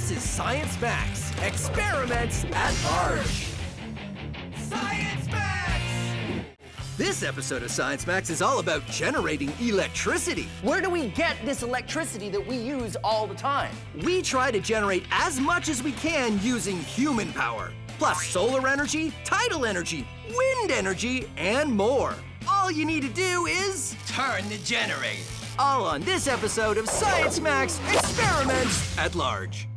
This is Science Max, Experiments at Large. Science Max! This episode of Science Max is all about generating electricity. Where do we get this electricity that we use all the time? We try to generate as much as we can using human power, plus solar energy, tidal energy, wind energy, and more. All you need to do is turn the generator. All on this episode of Science Max Experiments at Large.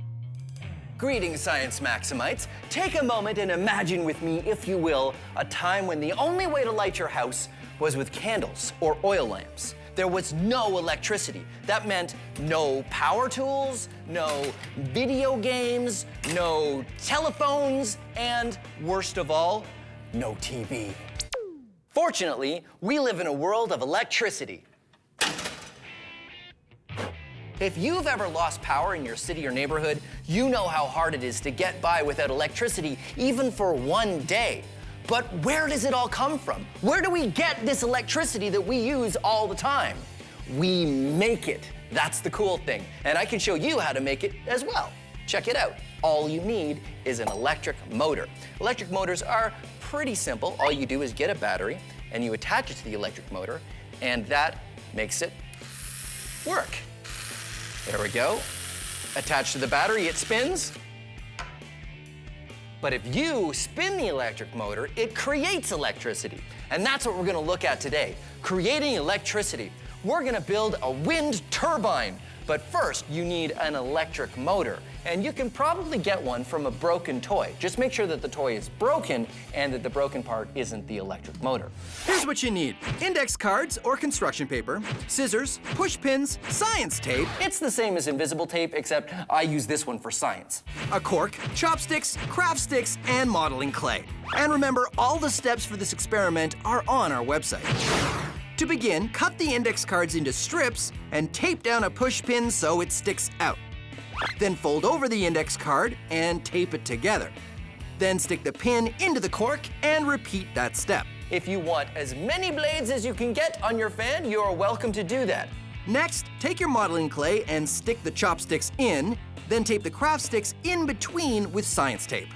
Greetings, Science Maximites. Take a moment and imagine with me, if you will, a time when the only way to light your house was with candles or oil lamps. There was no electricity. That meant no power tools, no video games, no telephones, and worst of all, no TV. Fortunately, we live in a world of electricity. If you've ever lost power in your city or neighborhood, you know how hard it is to get by without electricity, even for one day. But where does it all come from? Where do we get this electricity that we use all the time? We make it. That's the cool thing. And I can show you how to make it as well. Check it out. All you need is an electric motor. Electric motors are pretty simple. All you do is get a battery and you attach it to the electric motor, and that makes it work. There we go. Attached to the battery, it spins. But if you spin the electric motor, it creates electricity. And that's what we're gonna look at today, creating electricity. We're gonna build a wind turbine. But first, you need an electric motor. And you can probably get one from a broken toy. Just make sure that the toy is broken and that the broken part isn't the electric motor. Here's what you need: index cards or construction paper, scissors, push pins, science tape, It's the same as invisible tape, except I use this one for science. a cork, chopsticks, craft sticks, and modeling clay. And remember, all the steps for this experiment are on our website. To begin, cut the index cards into strips and tape down a push pin so it sticks out. Then fold over the index card and tape it together. Then stick the pin into the cork and repeat that step. If you want as many blades as you can get on your fan, you're welcome to do that. Next, take your modeling clay and stick the chopsticks in, then tape the craft sticks in between with science tape.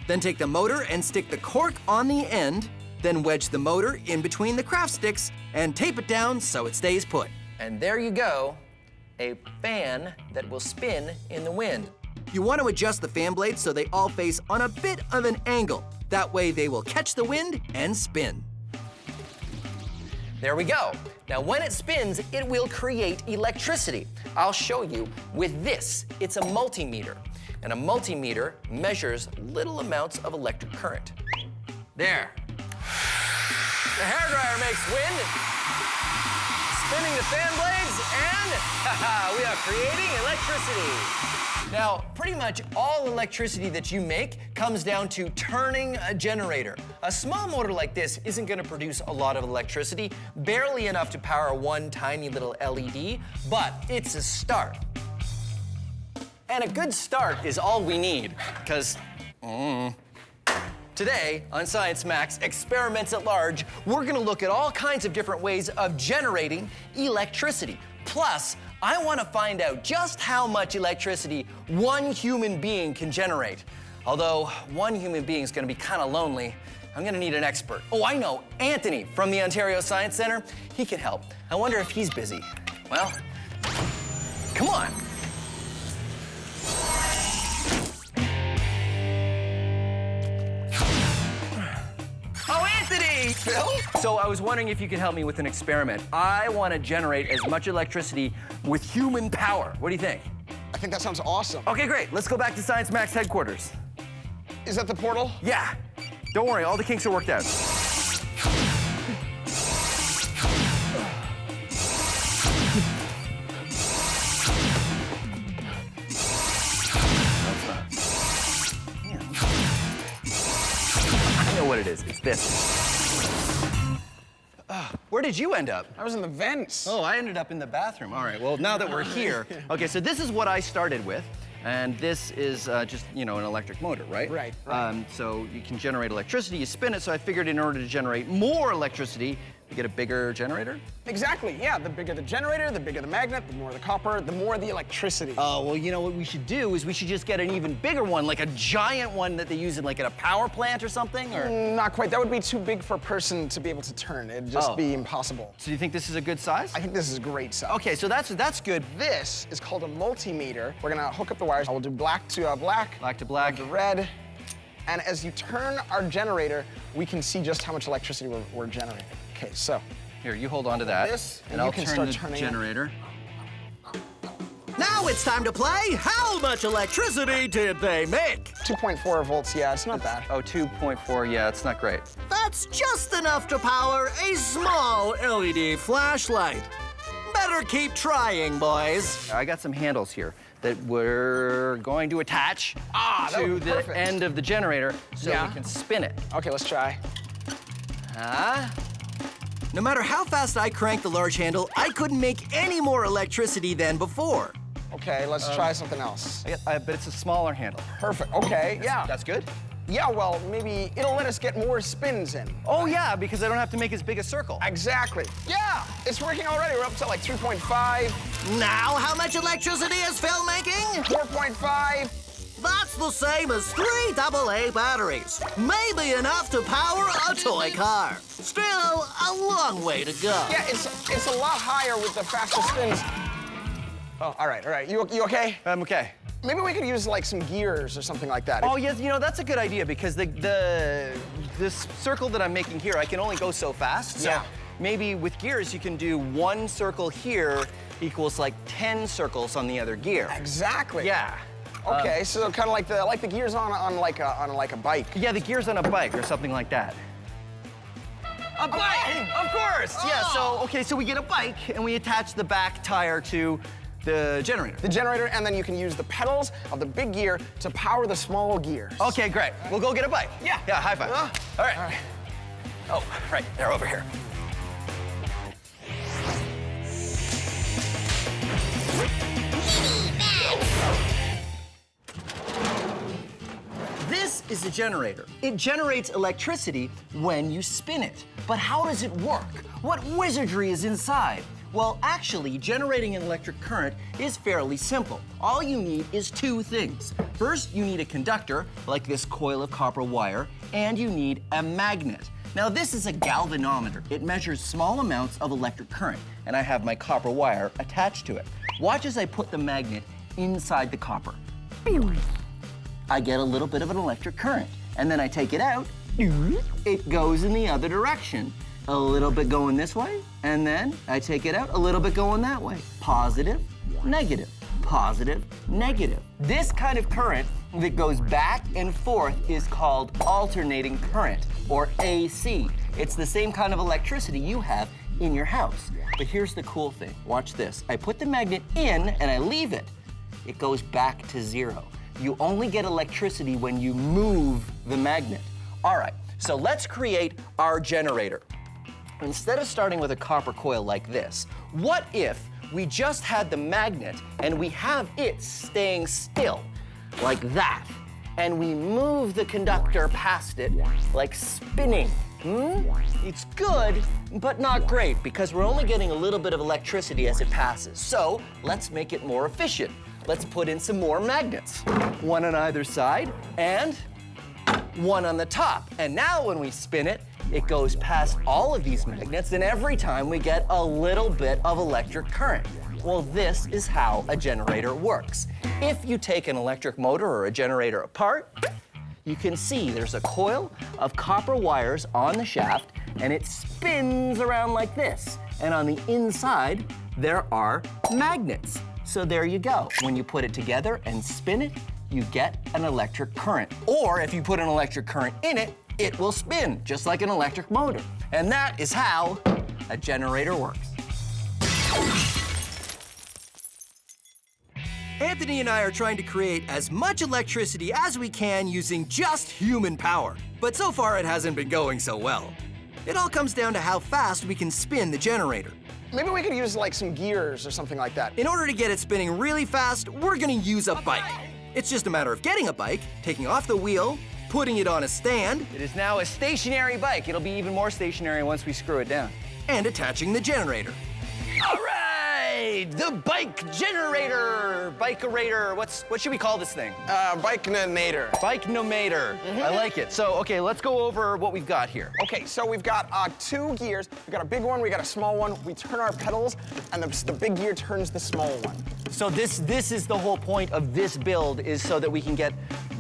Then take the motor and stick the cork on the end, then wedge the motor in between the craft sticks and tape it down so it stays put. And there you go, a fan that will spin in the wind. You want to adjust the fan blades so they all face on a bit of an angle. That way they will catch the wind and spin. There we go. Now when it spins, it will create electricity. I'll show you with this. It's a multimeter. And a multimeter measures little amounts of electric current. There. The hairdryer makes wind, spinning the fan blades, and we are creating electricity. Now, pretty much all electricity that you make comes down to turning a generator. A small motor like this isn't gonna produce a lot of electricity, barely enough to power one tiny little LED, but it's a start. And a good start is all we need, because today, on Science Max Experiments at Large, we're gonna look at all kinds of different ways of generating electricity. Plus, I wanna find out just how much electricity one human being can generate. Although one human being is gonna be kinda lonely, I'm gonna need an expert. Oh, I know, Anthony from the Ontario Science Centre. He can help. I wonder if he's busy. Well, come on. Phil? So I was wondering if you could help me with an experiment. I want to generate as much electricity with human power. What do you think? I think that sounds awesome. Okay, great. Let's go back to Science Max headquarters. Is that the portal? Yeah. Don't worry, all the kinks are worked out. I know what it is. It's this. Where did you end up? I was in the vents. Oh, I ended up in the bathroom. All right, well, now that we're here. Okay, so this is what I started with. And this is just, an electric motor, right? Right. So you can generate electricity, you spin it, so I figured in order to generate more electricity, You get a bigger generator? Exactly, yeah. The bigger the generator, the bigger the magnet, the more the copper, the more the electricity. Oh, well, you know what we should do is we should just get an even bigger one, like a giant one that they use in like in a power plant or something, or? Not quite. That would be too big for a person to be able to turn. It'd just be impossible. So you think this is a good size? I think this is great size. Okay, so that's good. This is called a multimeter. We're gonna hook up the wires. I will do black to black. Black to black. To red. And as you turn our generator, we can see just how much electricity we're generating. Okay, so. Here, you hold on to that. This, and you I'll can turn start the turning generator. Now it's time to play How Much Electricity Did They Make? 2.4 volts, yeah, it's not bad. Oh, 2.4, yeah, it's not great. That's just enough to power a small LED flashlight. Better keep trying, boys. I got some handles here that we're going to attach that to would be the perfect. end of the generator so Yeah. we can spin it. Okay, let's try. No matter how fast I cranked the large handle, I couldn't make any more electricity than before. Okay, let's try something else. But it's a smaller handle. Perfect, okay, yeah. That's good? Yeah, well, maybe it'll let us get more spins in. Oh, yeah, because I don't have to make as big a circle. Exactly. Yeah, it's working already. We're up to like 3.5, Now, how much electricity is Phil making? 4.5. That's the same as 3 AA batteries. Maybe enough to power a toy car. Still, a long way to go. Yeah, it's a lot higher with the faster spins. Oh, all right. You okay? I'm okay. Maybe we could use like some gears or something like that. Oh, yes, you know, that's a good idea because this circle that I'm making here, I can only go so fast. So Yeah. maybe with gears, you can do 1 circle here equals like 10 circles on the other gear. Exactly. Yeah. Okay, so kind of like the gears on like a bike. Yeah, the gears on a bike or something like that. A bike! Of course! Yeah, so we get a bike and we attach the back tire to the generator. The generator, and then you can use the pedals of the big gear to power the small gears. Okay, great. We'll go get a bike. Yeah. Yeah, high five. All right. Oh, right, they're over here. This is a generator. It generates electricity when you spin it. But how does it work? What wizardry is inside? Well, actually, generating an electric current is fairly simple. All you need is 2 things. First, you need a conductor, like this coil of copper wire, and you need a magnet. Now, this is a galvanometer. It measures small amounts of electric current, and I have my copper wire attached to it. Watch as I put the magnet inside the copper. I get a little bit of an electric current, and then I take it out, it goes in the other direction. A little bit going this way, and then I take it out, a little bit going that way. Positive, negative, positive, negative. This kind of current that goes back and forth is called alternating current, or AC. It's the same kind of electricity you have in your house. But here's the cool thing, watch this. I put the magnet in and I leave it. It goes back to 0. You only get electricity when you move the magnet. All right, so let's create our generator. Instead of starting with a copper coil like this, what if we just had the magnet and we have it staying still, like that, and we move the conductor past it, like spinning? It's good, but not great, because we're only getting a little bit of electricity as it passes. So let's make it more efficient. Let's put in some more magnets. 1 on either side, and 1 on the top. And now when we spin it, it goes past all of these magnets, and every time we get a little bit of electric current. Well, this is how a generator works. If you take an electric motor or a generator apart, you can see there's a coil of copper wires on the shaft, and it spins around like this. And on the inside, there are magnets. So there you go. When you put it together and spin it, you get an electric current. Or if you put an electric current in it, it will spin, just like an electric motor. And that is how a generator works. Anthony and I are trying to create as much electricity as we can using just human power. But so far, it hasn't been going so well. It all comes down to how fast we can spin the generator. Maybe we could use like some gears or something like that. In order to get it spinning really fast, we're gonna use a bike. It's just a matter of getting a bike, taking off the wheel, putting it on a stand. It is now a stationary bike. It'll be even more stationary once we screw it down. and attaching the generator. All right, the bike generator. Bike-orator, what should we call this thing? Bikenomator. Bikenomator. I like it. So, okay, let's go over what we've got here. Okay, so we've got 2 gears. We've got a big one, we got a small one. We turn our pedals, and the big gear turns the small one. So this is the whole point of this build, is so that we can get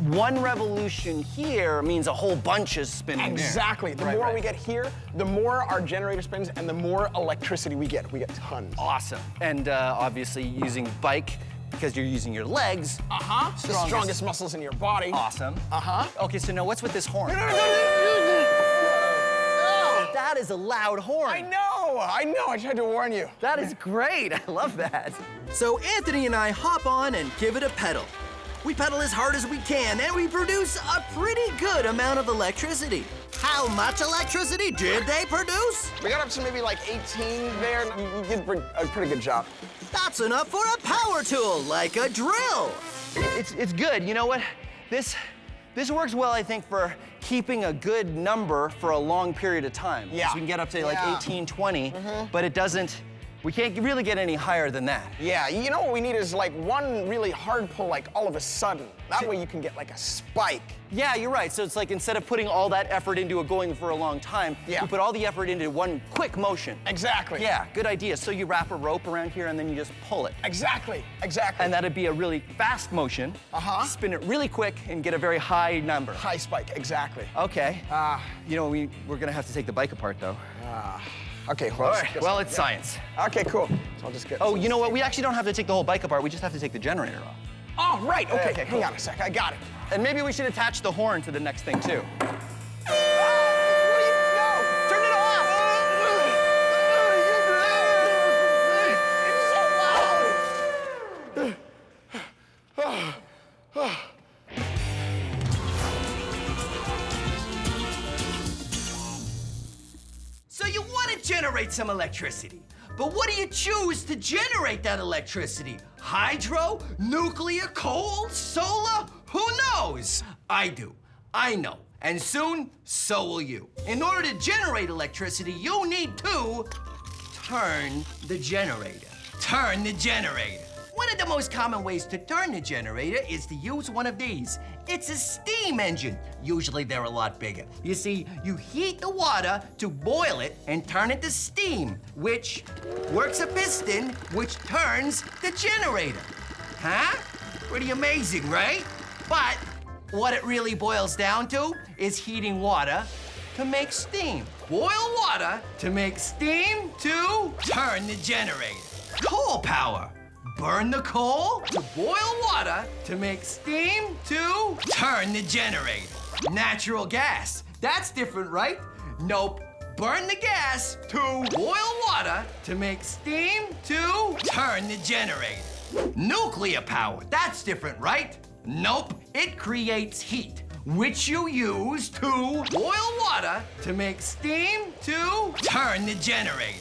1 revolution here means a whole bunch is spinning there. Exactly. The more we get here, the more our generator spins and the more electricity we get. We get tons. Awesome. And obviously using bike, because you're using your legs. The strongest muscles in your body. Awesome. Okay, so now what's with this horn? That is a loud horn. I know. I tried to warn you. That is great. I love that. So Anthony and I hop on and give it a pedal. We pedal as hard as we can, and we produce a pretty good amount of electricity. How much electricity did they produce? We got up to maybe like 18 there. You did a pretty good job. That's enough for a power tool, like a drill. It's good. You know what? This works well, I think, for keeping a good number for a long period of time. Yeah. So we can get up to like 18, 20, but it doesn't, we can't really get any higher than that. Yeah, you know what we need is like one really hard pull, like all of a sudden. That way you can get like a spike. Yeah, you're right. So it's like instead of putting all that effort into it going for a long time, you put all the effort into one quick motion. Exactly. Yeah, good idea. So you wrap a rope around here and then you just pull it. Exactly. And that'd be a really fast motion. Spin it really quick and get a very high number. High spike, exactly. Okay. You know, we're gonna have to take the bike apart though. Okay, well, Well, it's science. Okay, cool. So I'll just get. Oh, you know what? We actually don't have to take the whole bike apart. We just have to take the generator off. Oh, right. Okay, Okay, hang on a sec. I got it. And maybe we should attach the horn to the next thing too. Turn it off! It's so loud! So you want to generate some electricity. But what do you choose to generate that electricity? Hydro? Nuclear? Coal? Solar? Who knows? I do. I know. And soon, so will you. In order to generate electricity, you need to turn the generator. Turn the generator. One of the most common ways to turn the generator is to use one of these. It's a steam engine. Usually they're a lot bigger. You see, you heat the water to boil it and turn it to steam, which works a piston, which turns the generator. Huh? Pretty amazing, right? But what it really boils down to is heating water to make steam. Boil water to make steam to turn the generator. Coal power. Burn the coal to boil water to make steam to turn the generator. Natural gas. That's different, right? Nope. Burn the gas to boil water to make steam to turn the generator. Nuclear power. That's different, right? Nope. It creates heat, which you use to boil water to make steam to turn the generator.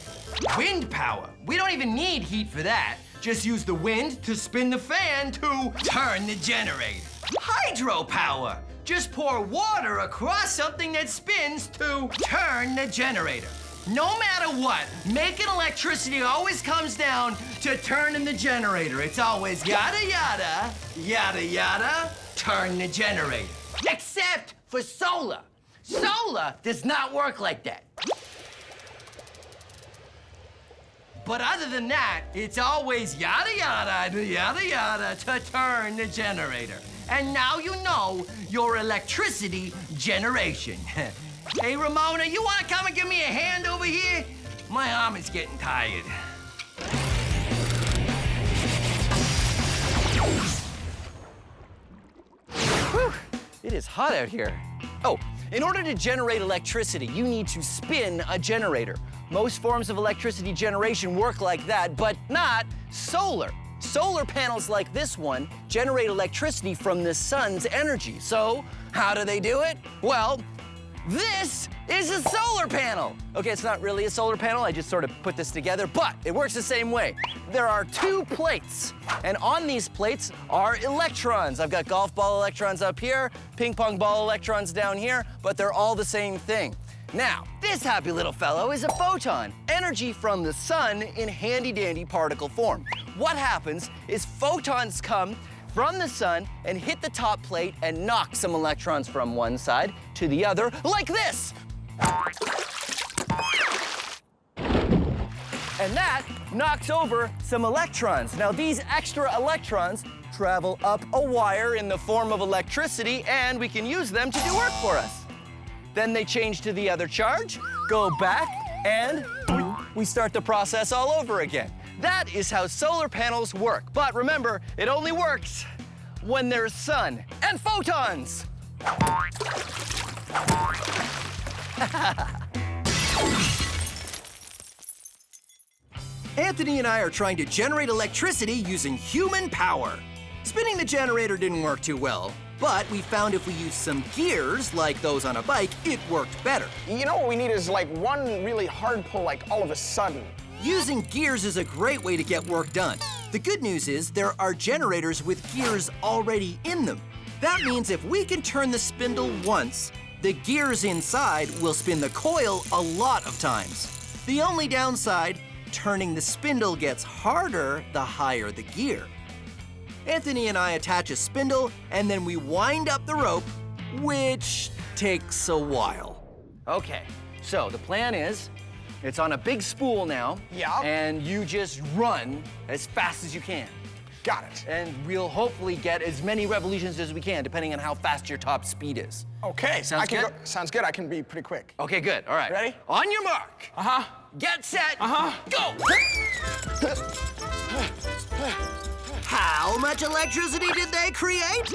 Wind power. We don't even need heat for that. Just use the wind to spin the fan to turn the generator. Hydropower. Just pour water across something that spins to turn the generator. No matter what, making electricity always comes down to turning the generator. It's always yada yada, yada yada, turn the generator. Except for solar. Solar does not work like that. But other than that, it's always yada yada, yada yada to turn the generator. And now you know your electricity generation. Hey, Ramona, you wanna come and give me a hand over here? My arm is getting tired. Whew, it is hot out here. Oh, in order to generate electricity, you need to spin a generator. Most forms of electricity generation work like that, but not solar. Solar panels like this one generate electricity from the sun's energy. So, how do they do it? Well, this is a solar panel. Okay, it's not really a solar panel, I just sort of put this together, but it works the same way. There are 2 plates, and on these plates are electrons. I've got golf ball electrons up here, ping pong ball electrons down here, but they're all the same thing. Now, this happy little fellow is a photon, energy from the sun in handy-dandy particle form. What happens is photons come from the sun and hit the top plate and knock some electrons from one side to the other, like this. And that knocks over some electrons. Now, these extra electrons travel up a wire in the form of electricity, and we can use them to do work for us. Then they change to the other charge, go back, and we start the process all over again. That is how solar panels work. But remember, it only works when there's sun and photons. Anthony and I are trying to generate electricity using human power. Spinning the generator didn't work too well, but we found if we used some gears, like those on a bike, it worked better. You know what we need is like one really hard pull, like all of a sudden. Using gears is a great way to get work done. The good news is there are generators with gears already in them. That means if we can turn the spindle once, the gears inside will spin the coil a lot of times. The only downside, turning the spindle gets harder the higher the gear. Anthony and I attach a spindle, and then we wind up the rope, which takes a while. Okay, so the plan is, it's on a big spool now. Yeah. And you just run as fast as you can. Got it. And we'll hopefully get as many revolutions as we can, depending on how fast your top speed is. Okay. Sounds good? Sounds good. I can be pretty quick. Okay, good. All right. Ready? On your mark. Uh-huh. Get set. Go. How much electricity did they create?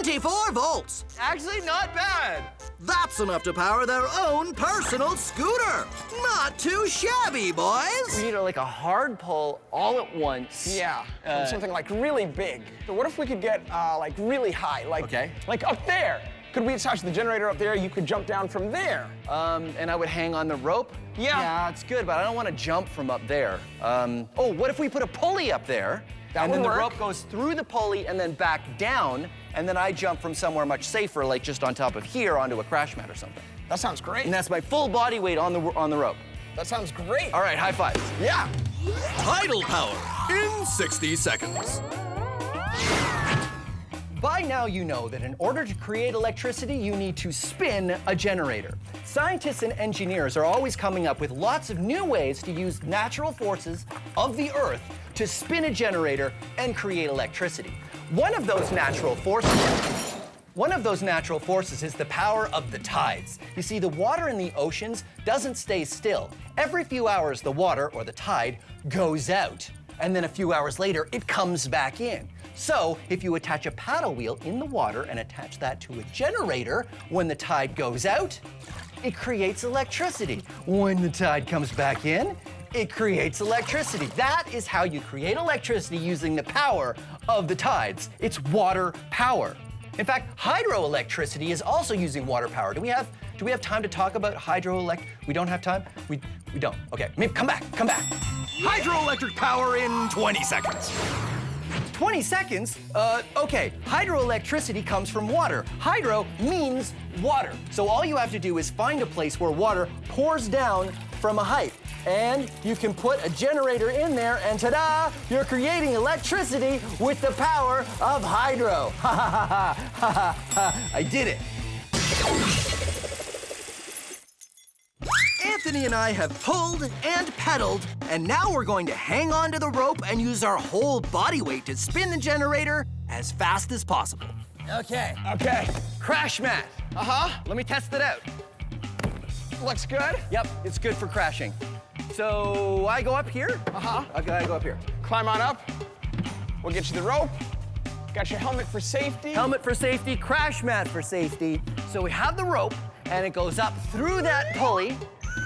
24 volts. Actually, not bad. That's enough to power their own personal scooter. Not too shabby, boys. We need like a hard pull all at once. Yeah, from something like really big. So what if we could get like really high, like up there? Could we attach the generator up there? You could jump down from there. And I would hang on the rope? Yeah. Yeah, it's good, but I don't want to jump from up there. Oh, what if we put a pulley up there? That would and then work. the rope goes through the pulley and then back down, and then I jump from somewhere much safer, like just on top of here onto a crash mat or something. That sounds great. And that's my full body weight on the rope. That sounds great. All right, high fives. Yeah. Tidal power in 60 seconds. By now you know that in order to create electricity, you need to spin a generator. Scientists and engineers are always coming up with lots of new ways to use natural forces of the Earth to spin a generator and create electricity. One of those natural forces is the power of the tides. You see, the water in the oceans doesn't stay still. Every few hours, the water, or the tide, goes out. And then a few hours later, it comes back in. So, if you attach a paddle wheel in the water and attach that to a generator, when the tide goes out, it creates electricity. When the tide comes back in, it creates electricity. That is how you create electricity using the power of the tides. It's water power. In fact, hydroelectricity is also using water power. Do we have time to talk about hydroelectric? We don't have time? We don't. Okay, maybe come back. Hydroelectric power in 20 seconds. 20 seconds? Okay, hydroelectricity comes from water. Hydro means water. So all you have to do is find a place where water pours down from a height. And you can put a generator in there, and ta-da! You're creating electricity with the power of hydro. Ha ha ha ha ha! I did it. Anthony and I have pulled and pedaled, and now we're going to hang on to the rope and use our whole body weight to spin the generator as fast as possible. Okay. Okay. Crash mat. Let me test it out. Looks good. Yep, it's good for crashing. So I go up here. Okay, I go up here. Climb on up. We'll get you the rope. Got your helmet for safety. Helmet for safety, crash mat for safety. So we have the rope, and it goes up through that pulley,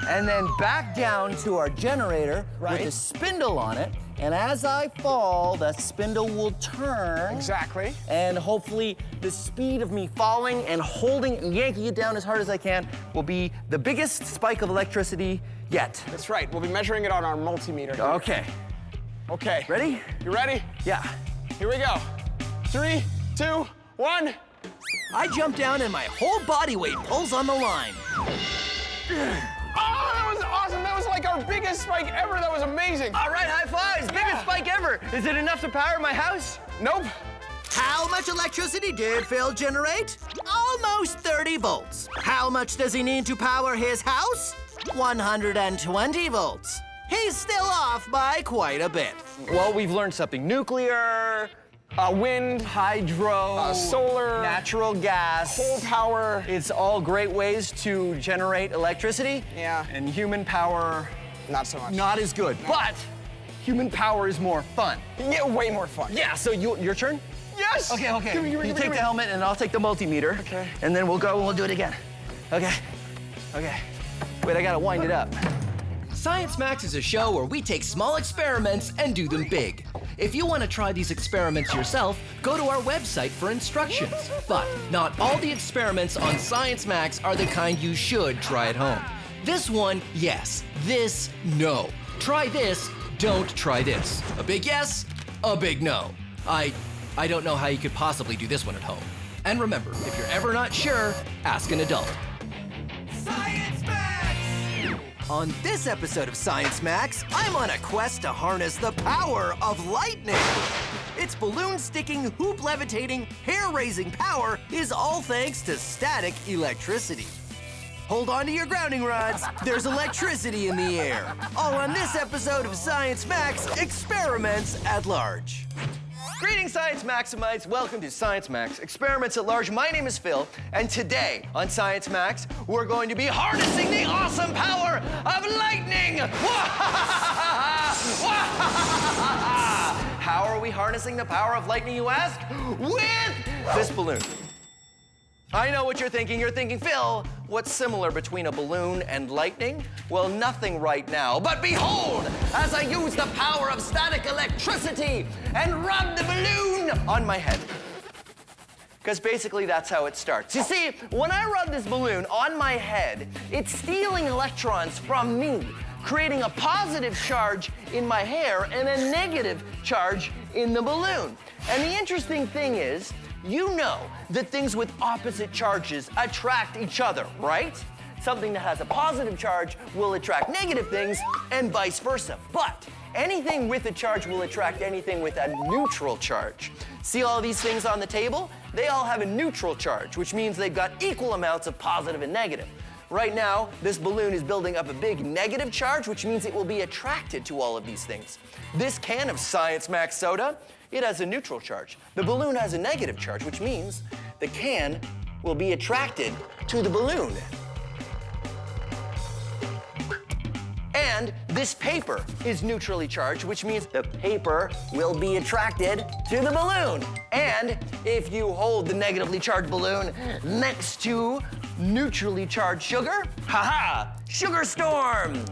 and then back down to our generator with a spindle on it. And as I fall, the spindle will turn. Exactly. And hopefully the speed of me falling and holding and yanking it down as hard as I can will be the biggest spike of electricity yet. That's right. We'll be measuring it on our multimeter here. Okay. Okay. Ready? You ready? Yeah. Here we go. 3, 2, 1. I jump down and my whole body weight pulls on the line. that was awesome. That was like our biggest spike ever. That was amazing. All right, high fives. Biggest spike ever. Is it enough to power my house? Nope. How much electricity did Phil generate? Almost 30 volts. How much does he need to power his house? 120 volts. He's still off by quite a bit. Well, we've learned something. Nuclear, Wind, hydro, solar, natural gas, coal power. It's all great ways to generate electricity. Yeah. And human power, Not so much. not as good. No. But human power is more fun. Yeah, way more fun. Yeah, so your turn? Yes! Okay. Give me, You give take me. the helmet and I'll take the multimeter. Okay. And then we'll go and we'll do it again. Okay. Wait, I gotta wind it up. Science Max is a show where we take small experiments and do them big. If you want to try these experiments yourself, go to our website for instructions. But not all the experiments on Science Max are the kind you should try at home. This one, yes. This, no. Try this, don't try this. A big yes, a big no. I don't know how you could possibly do this one at home. And remember, if you're ever not sure, ask an adult. Science Max! On this episode of Science Max, I'm on a quest to harness the power of lightning. Its balloon-sticking, hoop-levitating, hair-raising power is all thanks to static electricity. Hold on to your grounding rods. There's electricity in the air. All on this episode of Science Max Experiments at Large. Greetings, Science Maximites. Welcome to Science Max Experiments at Large. My name is Phil, and today on Science Max, we're going to be harnessing the awesome power of lightning. How are we harnessing the power of lightning, you ask? With this balloon. I know what you're thinking. You're thinking, Phil, what's similar between a balloon and lightning? Well, nothing right now. But behold, as I use the power of static electricity and rub the balloon on my head. Because basically that's how it starts. You see, when I rub this balloon on my head, it's stealing electrons from me, creating a positive charge in my hair and a negative charge in the balloon. And the interesting thing is, you know that things with opposite charges attract each other, right? Something that has a positive charge will attract negative things and vice versa. But anything with a charge will attract anything with a neutral charge. See all these things on the table? They all have a neutral charge, which means they've got equal amounts of positive and negative. Right now, this balloon is building up a big negative charge, which means it will be attracted to all of these things. This can of Science Max soda, it has a neutral charge. The balloon has a negative charge, which means the can will be attracted to the balloon. And this paper is neutrally charged, which means the paper will be attracted to the balloon. And if you hold the negatively charged balloon next to neutrally charged sugar, haha, sugar storm.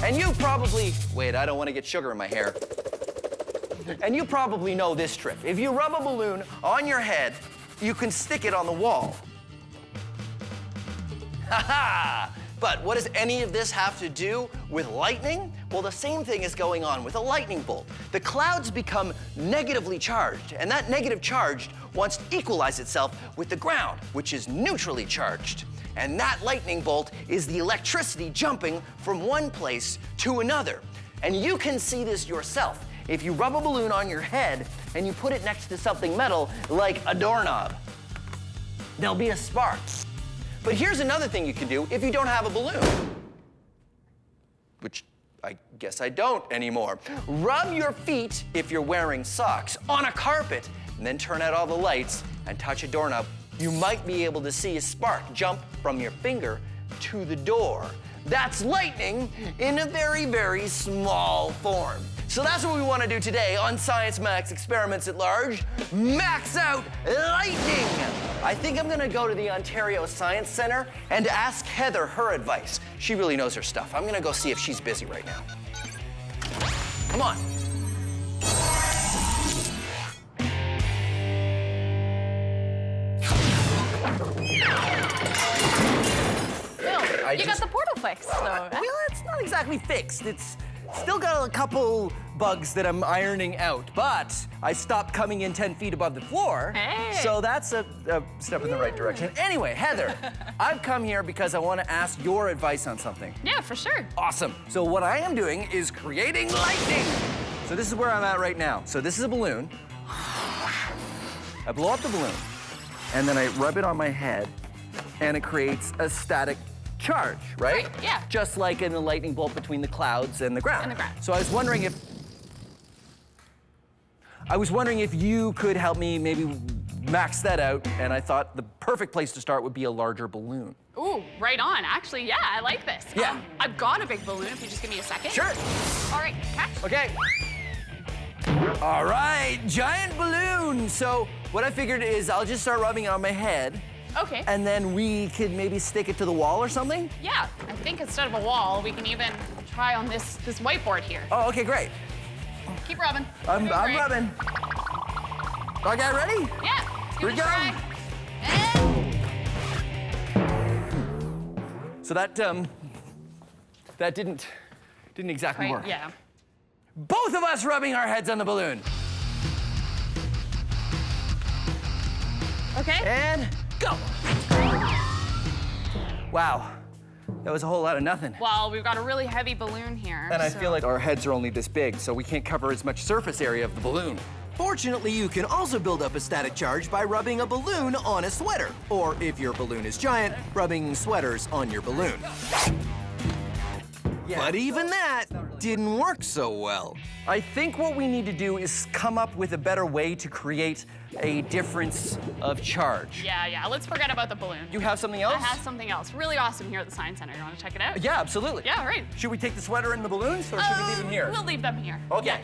And you probably, wait, I don't want to get sugar in my hair. And you probably know this trick. If you rub a balloon on your head, you can stick it on the wall. Ha-ha! But what does any of this have to do with lightning? Well, the same thing is going on with a lightning bolt. The clouds become negatively charged, and that negative charge wants to equalize itself with the ground, which is neutrally charged. And that lightning bolt is the electricity jumping from one place to another. And you can see this yourself. If you rub a balloon on your head and you put it next to something metal, like a doorknob, there'll be a spark. But here's another thing you can do if you don't have a balloon, which I guess I don't anymore. Rub your feet, if you're wearing socks, on a carpet, and then turn out all the lights and touch a doorknob. You might be able to see a spark jump from your finger to the door. That's lightning in a very, very small form. So that's what we want to do today on Science Max Experiments at Large. Max out lightning! I think I'm going to go to the Ontario Science Centre and ask Heather her advice. She really knows her stuff. I'm going to go see if she's busy right now. Come on. You got the portal fixed, though. Well, it's not exactly fixed. It's Still got a couple bugs that I'm ironing out, but I stopped coming in 10 feet above the floor. Hey. So that's a step in the right direction. Anyway, Heather, I've come here because I want to ask your advice on something. Yeah, for sure. Awesome. So what I am doing is creating lightning. So this is where I'm at right now. So this is a balloon. I blow up the balloon, and then I rub it on my head, and it creates a static charge, right? Right, yeah. Just like in the lightning bolt between the clouds and the ground. And the ground. So I was wondering if you could help me maybe max that out, and I thought the perfect place to start would be a larger balloon. Ooh, right on. Actually, yeah, I like this. Yeah. I've got a big balloon, if you just give me a second. Sure. All right, catch. Okay. All right, giant balloon. So what I figured is I'll just start rubbing it on my head, Okay. and then we could maybe stick it to the wall or something? Yeah, I think instead of a wall, we can even try on this whiteboard here. Oh, okay, great. Keep rubbing. I'm You're doing great. rubbing. Okay, ready? Yeah. Here we give it a go. try. And So that didn't exactly right, work. yeah. Both of us rubbing our heads on the balloon. Okay. And go. Wow, that was a whole lot of nothing. Well, we've got a really heavy balloon here. And I so- feel like our heads are only this big, so we can't cover as much surface area of the balloon. Fortunately, you can also build up a static charge by rubbing a balloon on a sweater. Or if your balloon is giant, rubbing sweaters on your balloon. But even that didn't work so well. I think what we need to do is come up with a better way to create a difference of charge. Yeah, let's forget about the balloon. You have something else? I have something else really awesome here at the Science Center. You want to check it out? Yeah, absolutely. Yeah, right. Should we take the sweater and the balloons, or should we leave them here? We'll leave them here. Okay.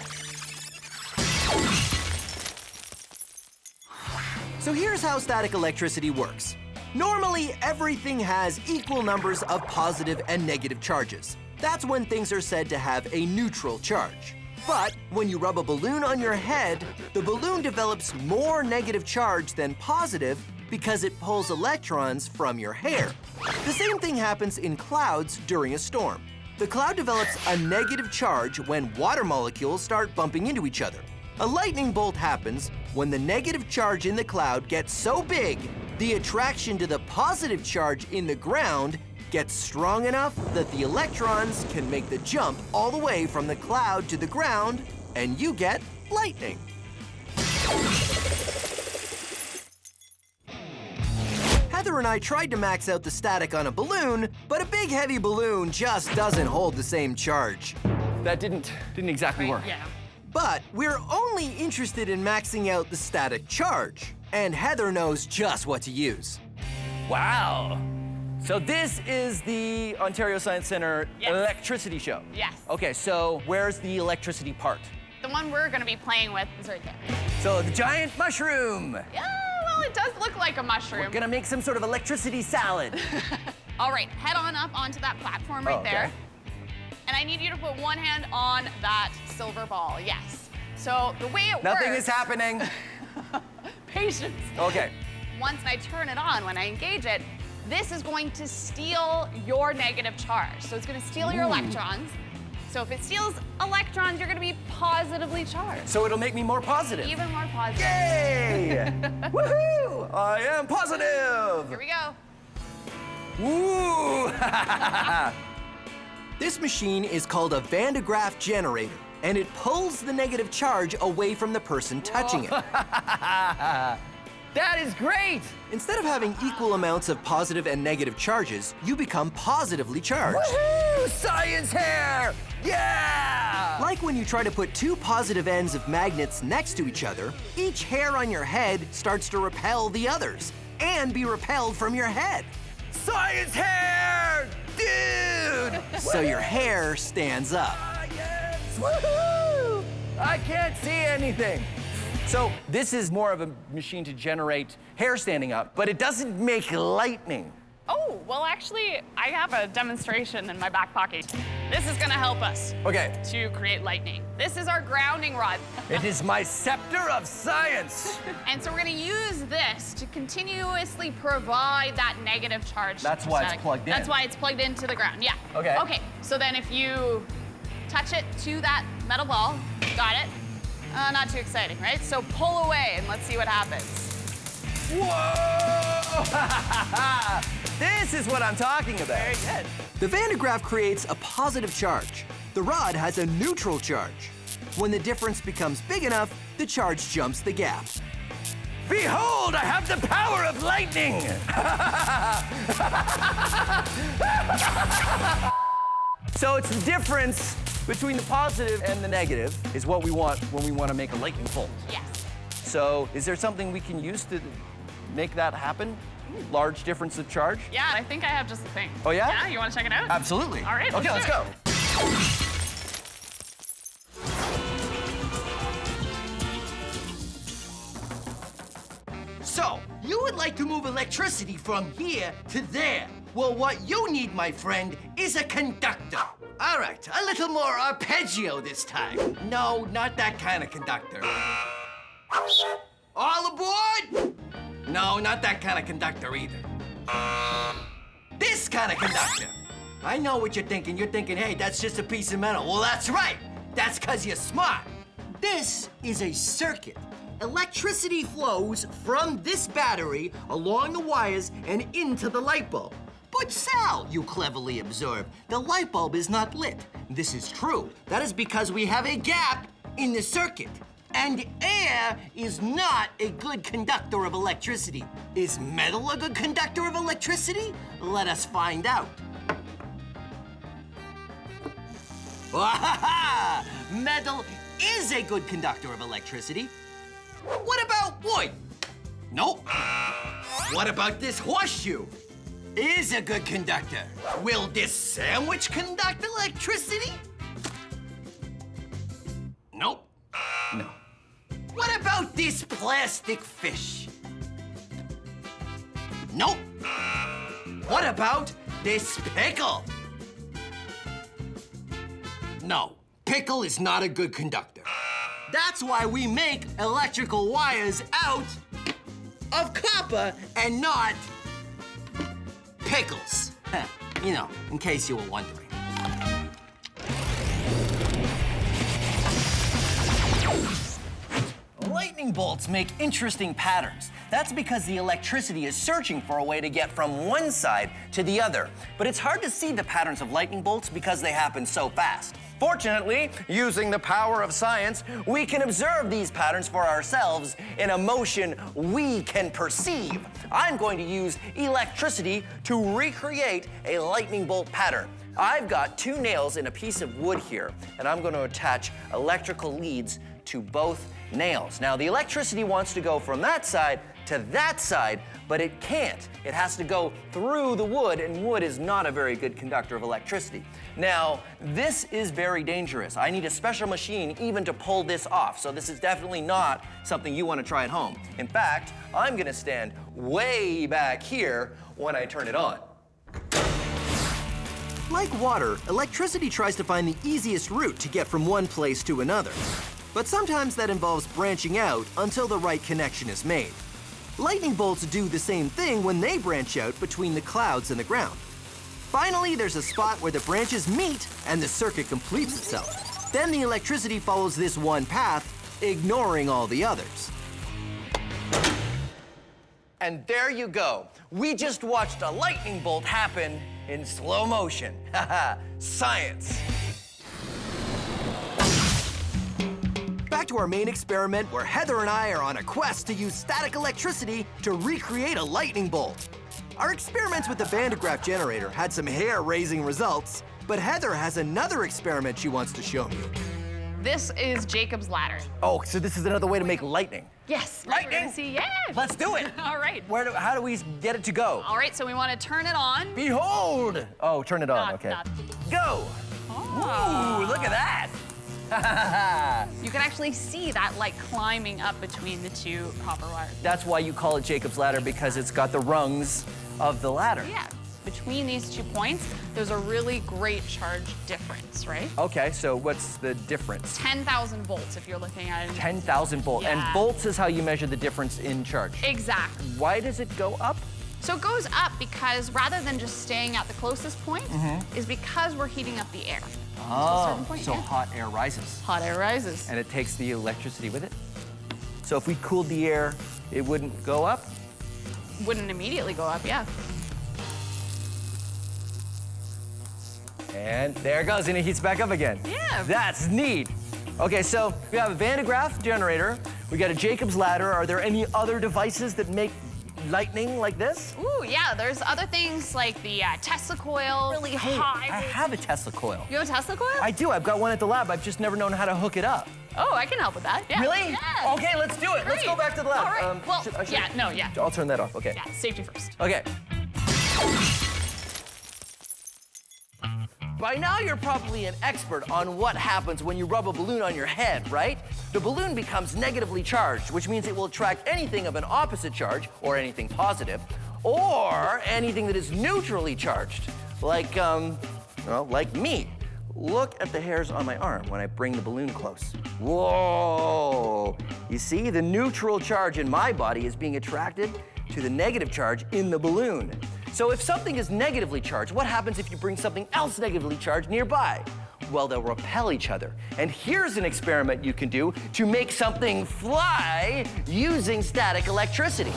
So here's how static electricity works. Normally, everything has equal numbers of positive and negative charges. That's when things are said to have a neutral charge. But when you rub a balloon on your head, the balloon develops more negative charge than positive because it pulls electrons from your hair. The same thing happens in clouds during a storm. The cloud develops a negative charge when water molecules start bumping into each other. A lightning bolt happens when the negative charge in the cloud gets so big, the attraction to the positive charge in the ground gets strong enough that the electrons can make the jump all the way from the cloud to the ground, and you get lightning. Heather and I tried to max out the static on a balloon, but a big heavy balloon just doesn't hold the same charge. That didn't exactly work. Yeah. But we're only interested in maxing out the static charge, and Heather knows just what to use. Wow. So this is the Ontario Science Center Yes. electricity show. Yes. Okay, so where's the electricity part? The one we're going to be playing with is right there. So the giant mushroom. Yeah, well, it does look like a mushroom. We're gonna make some sort of electricity salad. All right, head on up onto that platform right Oh, okay. there. And I need you to put one hand on that silver ball, yes. So the way it Nothing works... is happening. Patience. Okay. Once I turn it on, when I engage it, this is going to steal your negative charge. So it's going to steal your electrons. So if it steals electrons, you're going to be positively charged. So it'll make me more positive. Even more positive. Yay! Woohoo! I am positive. Here we go. Woo! This machine is called a Vandagraph generator, and it pulls the negative charge away from the person touching it. That is great. Instead of having equal amounts of positive and negative charges, you become positively charged. Woohoo! Science hair! Yeah! Like when you try to put two positive ends of magnets next to each other, each hair on your head starts to repel the others and be repelled from your head. Science hair! Dude! So your hair stands up. Yes! Woohoo! I can't see anything. So this is more of a machine to generate hair standing up, but it doesn't make lightning. Oh, well, actually, I have a demonstration in my back pocket. This is going to help us Okay. to create lightning. This is our grounding rod. It is my scepter of science. And so we're going to use this to continuously provide that negative charge. That's why it's static. plugged in. That's why it's plugged into the ground, yeah. Okay. Okay, so then if you touch it to that metal ball. Got it? Not too exciting, right? So pull away and let's see what happens. Whoa! This is what I'm talking about. Very good. The Vandagraph creates a positive charge. The rod has a neutral charge. When the difference becomes big enough, the charge jumps the gap. Behold, I have the power of lightning! So it's the difference between the positive and the negative is what we want when we want to make a lightning bolt. Yes. So is there something we can use to make that happen? Large difference of charge? Yeah, I think I have just the thing. Oh, yeah? Yeah, you want to check it out? Absolutely. All right, Okay, let's do go. it. So, you would like to move electricity from here to there. Well, what you need, my friend, is a conductor. All right, a little more arpeggio this time. No, not that kind of conductor. All aboard? No, not that kind of conductor either. This kind of conductor. I know what you're thinking. You're thinking, hey, that's just a piece of metal. Well, that's right. That's because you're smart. This is a circuit. Electricity flows from this battery along the wires and into the light bulb. But Sal, you cleverly observe, the light bulb is not lit. This is true. That is because we have a gap in the circuit. And air is not a good conductor of electricity. Is metal a good conductor of electricity? Let us find out. Metal is a good conductor of electricity. What about wood? Nope. What about this horseshoe? Is a good conductor. Will this sandwich conduct electricity? Nope. No. What about this plastic fish? Nope. What about this pickle? No, pickle is not a good conductor. That's why we make electrical wires out of copper and not pickles. You know, in case you were wondering. Lightning bolts make interesting patterns. That's because the electricity is searching for a way to get from one side to the other. But it's hard to see the patterns of lightning bolts because they happen so fast. Fortunately, using the power of science, we can observe these patterns for ourselves in a motion we can perceive. I'm going to use electricity to recreate a lightning bolt pattern. I've got 2 nails in a piece of wood here, and I'm going to attach electrical leads to both nails. Now, the electricity wants to go from that side to that side, but it can't. It has to go through the wood, and wood is not a very good conductor of electricity. Now, this is very dangerous. I need a special machine even to pull this off, so this is definitely not something you want to try at home. In fact, I'm gonna stand way back here when I turn it on. Like water, electricity tries to find the easiest route to get from one place to another. But sometimes that involves branching out until the right connection is made. Lightning bolts do the same thing when they branch out between the clouds and the ground. Finally, there's a spot where the branches meet and the circuit completes itself. Then the electricity follows this one path, ignoring all the others. And there you go. We just watched a lightning bolt happen in slow motion. Haha, science. Back to our main experiment where Heather and I are on a quest to use static electricity to recreate a lightning bolt. Our experiments with the Vandagraph generator had some hair-raising results, but Heather has another experiment she wants to show me. This is Jacob's ladder. Oh, so this is another way to make lightning. Yes. Lightning? We're gonna see, yes. Let's do it. All right. How do we get it to go? All right, so we want to turn it on. Behold! Oh, turn it on, okay. Not. Go! Oh. Ooh, look at that! You can actually see that like climbing up between the 2 copper wires. That's why you call it Jacob's ladder, because it's got the rungs of the ladder. Yeah, between these 2 points, there's a really great charge difference, right? Okay, so what's the difference? 10,000 volts if you're looking at it. 10,000 volts. Yeah. And volts is how you measure the difference in charge. Exactly. Why does it go up? So it goes up because rather than just staying at the closest point, is because we're heating up the air. Oh, certain point, so yeah. hot air rises. Hot air rises. And it takes the electricity with it. So if we cooled the air, it wouldn't go up? Wouldn't immediately go up, yeah. And there it goes, and it heats back up again. Yeah. That's neat. Okay, so we have a Vandagraph generator. We got a Jacob's ladder. Are there any other devices that make lightning like this? Ooh, yeah, there's other things like the Tesla coil, really high. I have a Tesla coil. You have a Tesla coil? I do. I've got one at the lab. I've just never known how to hook it up. Oh, I can help with that. Yeah. Really? Yeah. Okay, let's do it. Let's go back to the lab. All right. Well, yeah. I'll turn that off. Okay. Yeah, safety first. Okay. By now, you're probably an expert on what happens when you rub a balloon on your head, right? The balloon becomes negatively charged, which means it will attract anything of an opposite charge, or anything positive, or anything that is neutrally charged, like, well, like me. Look at the hairs on my arm when I bring the balloon close. Whoa! You see, the neutral charge in my body is being attracted to the negative charge in the balloon. So if something is negatively charged, what happens if you bring something else negatively charged nearby? Well, they'll repel each other. And here's an experiment you can do to make something fly using static electricity.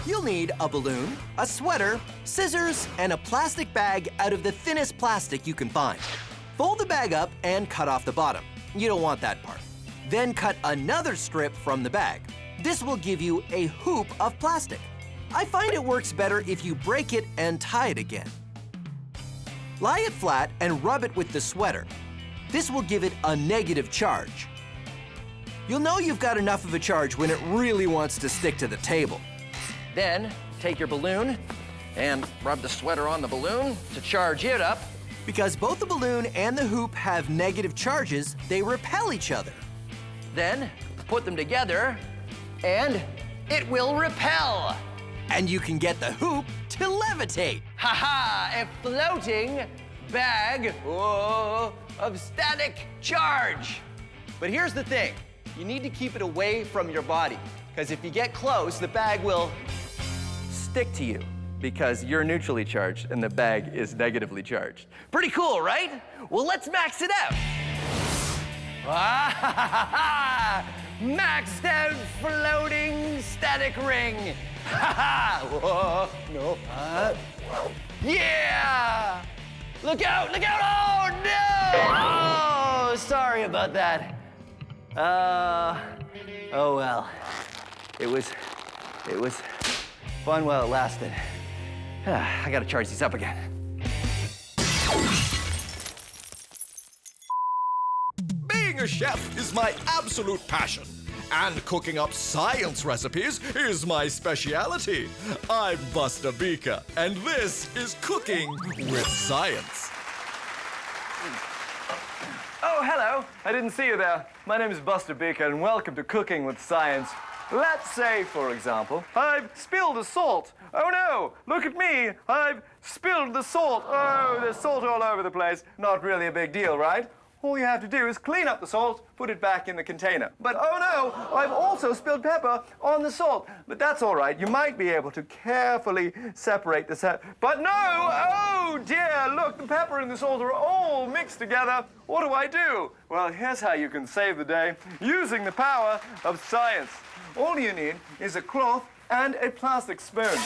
You'll need a balloon, a sweater, scissors, and a plastic bag out of the thinnest plastic you can find. Fold the bag up and cut off the bottom. You don't want that part. Then cut another strip from the bag. This will give you a hoop of plastic. I find it works better if you break it and tie it again. Lie it flat and rub it with the sweater. This will give it a negative charge. You'll know you've got enough of a charge when it really wants to stick to the table. Then take your balloon and rub the sweater on the balloon to charge it up. Because both the balloon and the hoop have negative charges, they repel each other. Then put them together and it will repel. And you can get the hoop to levitate. Ha-ha! A floating bag of static charge. But here's the thing. You need to keep it away from your body, because if you get close, the bag will stick to you, because you're neutrally charged and the bag is negatively charged. Pretty cool, right? Well, let's max it out. Maxed out floating static ring. Whoa, no. Yeah! Look out, look out! Oh, no! Oh, sorry about that. Oh well. It was fun while it lasted. I gotta charge these up again. Being a chef is my absolute passion. And cooking up science recipes is my speciality. I'm Buster Beaker, and this is Cooking with Science. Oh, hello. I didn't see you there. My name is Buster Beaker, and welcome to Cooking with Science. Let's say, for example, I've spilled the salt. Oh no, look at me. I've spilled the salt. Oh, there's salt all over the place. Not really a big deal, right? All you have to do is clean up the salt, put it back in the container. But oh no, I've also spilled pepper on the salt. But that's all right. You might be able to carefully separate the But no! Oh dear, look, the pepper and the salt are all mixed together. What do I do? Well, here's how you can save the day using the power of science. All you need is a cloth and a plastic spoon.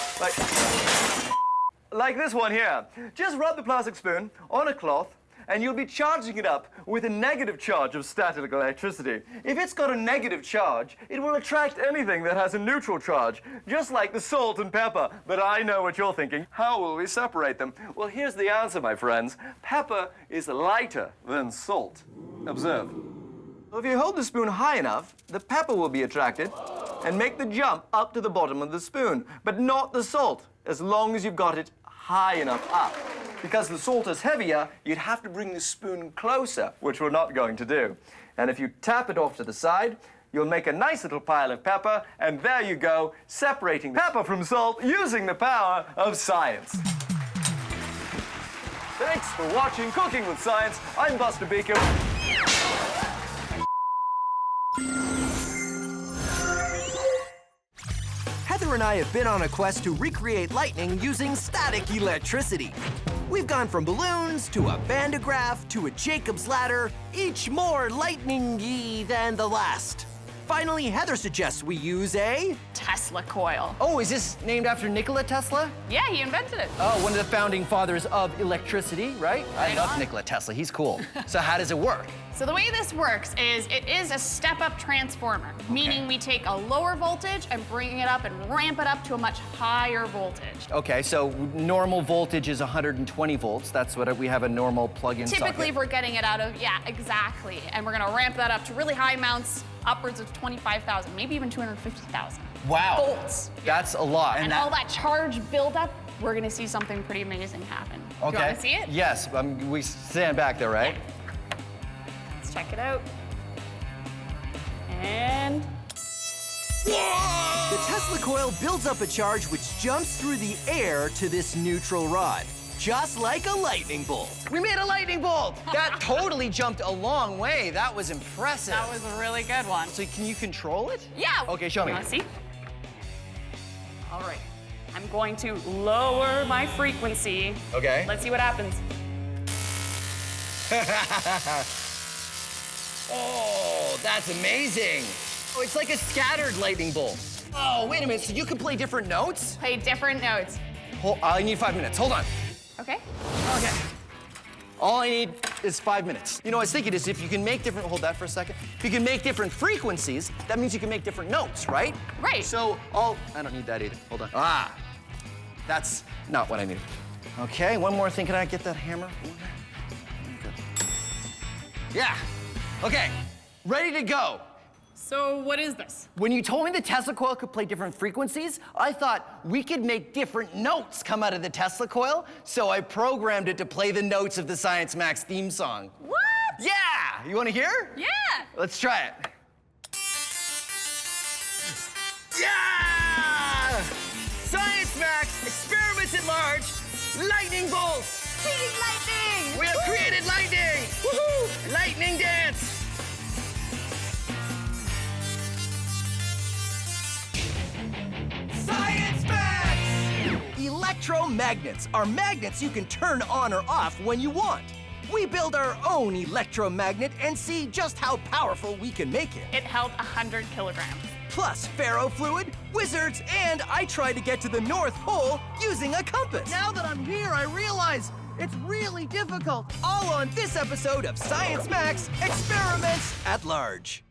Like this one here. Just rub the plastic spoon on a cloth, and you'll be charging it up with a negative charge of static electricity. If it's got a negative charge, it will attract anything that has a neutral charge, just like the salt and pepper. But I know what you're thinking. How will we separate them? Well, here's the answer, my friends. Pepper is lighter than salt. Observe. If you hold the spoon high enough, the pepper will be attracted and make the jump up to the bottom of the spoon, but not the salt, as long as you've got it high enough up. Because the salt is heavier, you'd have to bring the spoon closer, which we're not going to do. And if you tap it off to the side, you'll make a nice little pile of pepper, and there you go, separating pepper from salt using the power of science. Thanks for watching Cooking with Science. I'm Buster Beaker. Heather Peter and I have been on a quest to recreate lightning using static electricity. We've gone from balloons to a Vandagraph to a Jacob's ladder, each more lightning-y than the last. Finally, Heather suggests we use a Tesla coil. Oh, is this named after Nikola Tesla? Yeah, he invented it. Oh, one of the founding fathers of electricity, right? I Right love on. Nikola Tesla, he's cool. So how does it work? So the way this works is it is a step-up transformer, meaning we take a lower voltage and bring it up and ramp it up to a much higher voltage. Okay, so normal voltage is 120 volts. That's what we have a normal plug-in Typically, socket. if we're getting it out of, yeah, exactly. And we're gonna ramp that up to really high amounts, upwards of 25,000, maybe even 250,000. Wow. Volts. That's a lot. And all that charge buildup, we're gonna see something pretty amazing happen. Okay. Do you wanna see it? Yes, we stand back there, right? Let's check it out. And The Tesla coil builds up a charge which jumps through the air to this neutral rod, just like a lightning bolt. We made a lightning bolt! That totally jumped a long way. That was impressive. that was a really good one. So can you control it? Yeah. Okay, show me. You wanna see? All right. I'm going to lower my frequency. Okay. Let's see what happens. Oh, that's amazing. Oh, it's like a scattered lightning bolt. Oh, wait a minute, so you can play different notes? Play different notes. I need 5 minutes, hold on. Okay. Okay. All I need is 5 minutes. You know, I was thinking is if you can make different, hold that for a second. If you can make different frequencies, that means you can make different notes, right? Right. So I don't need that either, hold on. That's not what I need. Okay, one more thing, can I get that hammer? Yeah, okay, ready to go. So what is this? When you told me the Tesla coil could play different frequencies, I thought we could make different notes come out of the Tesla coil, so I programmed it to play the notes of the Science Max theme song. What? Yeah! You wanna hear? Yeah. Let's try it. Yeah! Science Max, experiments at large, lightning bolts! Team lightning! We have created lightning! Woohoo! Lightning dance! Science Max! Electromagnets are magnets you can turn on or off when you want. We build our own electromagnet and see just how powerful we can make it. It held 100 kilograms. Plus ferrofluid, wizards, and I tried to get to the North Pole using a compass. Now that I'm here, I realize it's really difficult. All on this episode of Science Max Experiments at Large.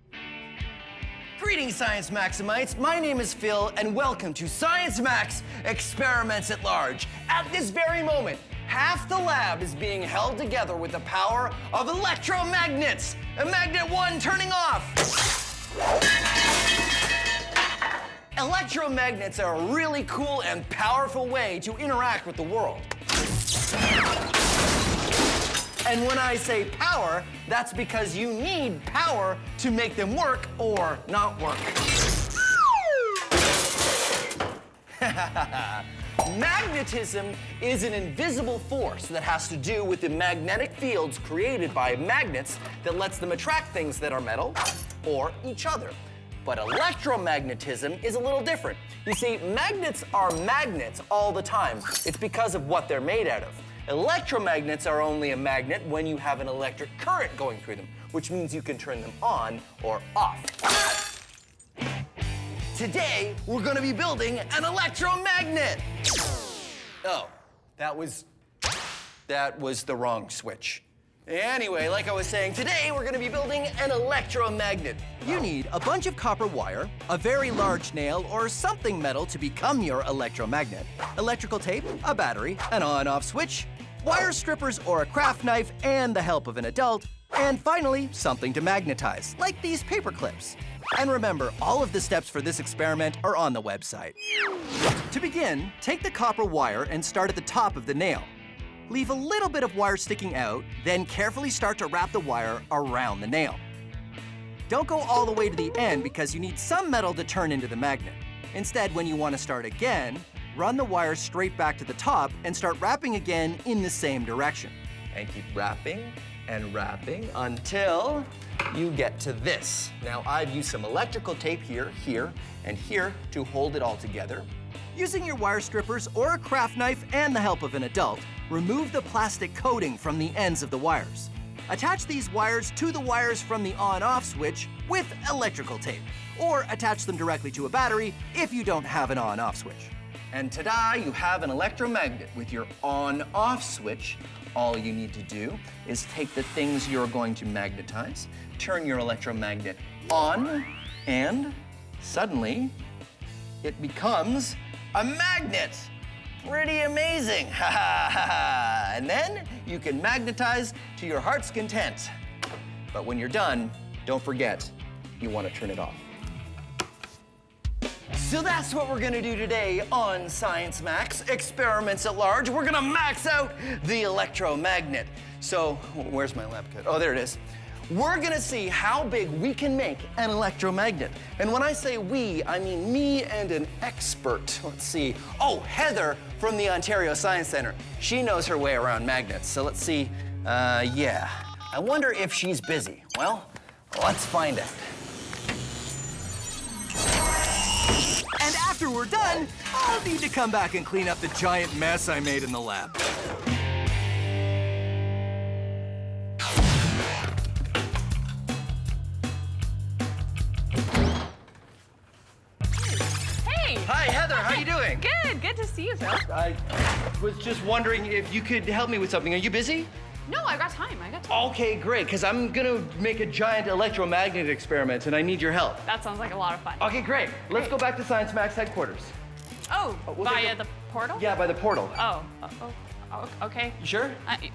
Greetings, Science Maximites. My name is Phil, and welcome to Science Max Experiments at Large. At this very moment, half the lab is being held together with the power of electromagnets. And magnet 1 turning off. Electromagnets are a really cool and powerful way to interact with the world. And when I say power, that's because you need power to make them work or not work. Magnetism is an invisible force that has to do with the magnetic fields created by magnets that lets them attract things that are metal or each other. But electromagnetism is a little different. You see, magnets are magnets all the time. It's because of what they're made out of. Electromagnets are only a magnet when you have an electric current going through them, which means you can turn them on or off. Today, we're gonna be building an electromagnet. Oh, that was the wrong switch. Anyway, like I was saying, today we're gonna be building an electromagnet. You need a bunch of copper wire, a very large nail, or something metal to become your electromagnet, electrical tape, a battery, an on-off switch, wire strippers or a craft knife, and the help of an adult, and finally, something to magnetize, like these paper clips. And remember, all of the steps for this experiment are on the website. To begin, take the copper wire and start at the top of the nail. Leave a little bit of wire sticking out, then carefully start to wrap the wire around the nail. Don't go all the way to the end because you need some metal to turn into the magnet. Instead, when you want to start again, run the wire straight back to the top and start wrapping again in the same direction. And keep wrapping and wrapping until you get to this. Now, I've used some electrical tape here, here, and here to hold it all together. Using your wire strippers or a craft knife and the help of an adult, remove the plastic coating from the ends of the wires. Attach these wires to the wires from the on-off switch with electrical tape, or attach them directly to a battery if you don't have an on-off switch. And ta-da, you have an electromagnet with your on-off switch. All you need to do is take the things you're going to magnetize, turn your electromagnet on, and suddenly it becomes a magnet. Pretty amazing, ha ha ha ha. And then you can magnetize to your heart's content. But when you're done, don't forget, you want to turn it off. So that's what we're gonna do today on Science Max, Experiments at Large. We're gonna max out the electromagnet. So, where's my lab coat? Oh, there it is. We're gonna see how big we can make an electromagnet. And when I say we, I mean me and an expert. Let's see. Oh, Heather from the Ontario Science Center. She knows her way around magnets. So let's see. Yeah. I wonder if she's busy. Well, let's find out. And after we're done, I'll need to come back and clean up the giant mess I made in the lab. Hey! Hi, Heather, how you doing? Good to see you, Phil. I was just wondering if you could help me with something. Are you busy? No, I got time. Okay, great, because I'm gonna make a giant electromagnet experiment and I need your help. That sounds like a lot of fun. Okay, great. Let's go back to Science Max headquarters. Oh, we'll via the portal? Yeah, by the portal. Oh, okay. You sure? I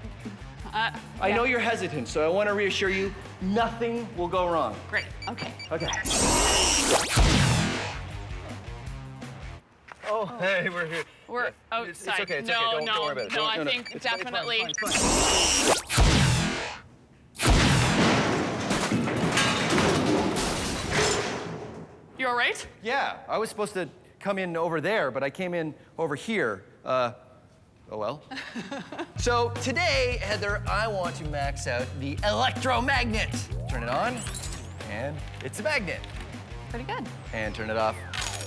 Yeah. know you're hesitant, so I want to reassure you, nothing will go wrong. Great, okay. Okay. Oh, hey, we're here. It's okay, it's okay. Don't worry about it. No, No, I think it's fine, definitely. it's fine. You all right? Yeah, I was supposed to come in over there, but I came in over here. Oh well. So today, Heather, I want to max out the electromagnet. Turn it on, and it's a magnet. Pretty good. And turn it off,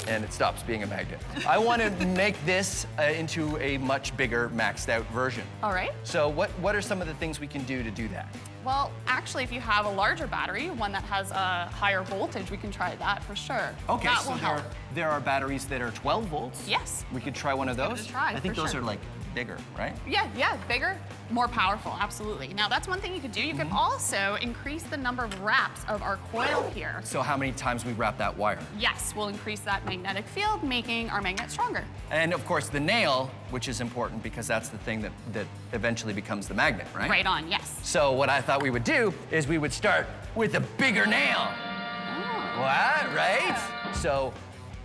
and it stops being a magnet. I want to make this into a much bigger, maxed out version. All right. So what are some of the things we can do to do that? Well, actually, if you have a larger battery, one that has a higher voltage, we can try that for sure. Okay, that so will help. there are batteries that are 12 volts? Yes. We could try one of those? Give it a try, I think for those sure. are like bigger, right? Yeah, bigger, more powerful, absolutely. Now, that's one thing you could do. You can also increase the number of wraps of our coil here. So how many times we wrap that wire? Yes, we'll increase that magnetic field, making our magnet stronger. And of course the nail, which is important because that's the thing that eventually becomes the magnet, right? Right on, yes. So what I thought we would do is we would start with a bigger nail. Oh. What, right? So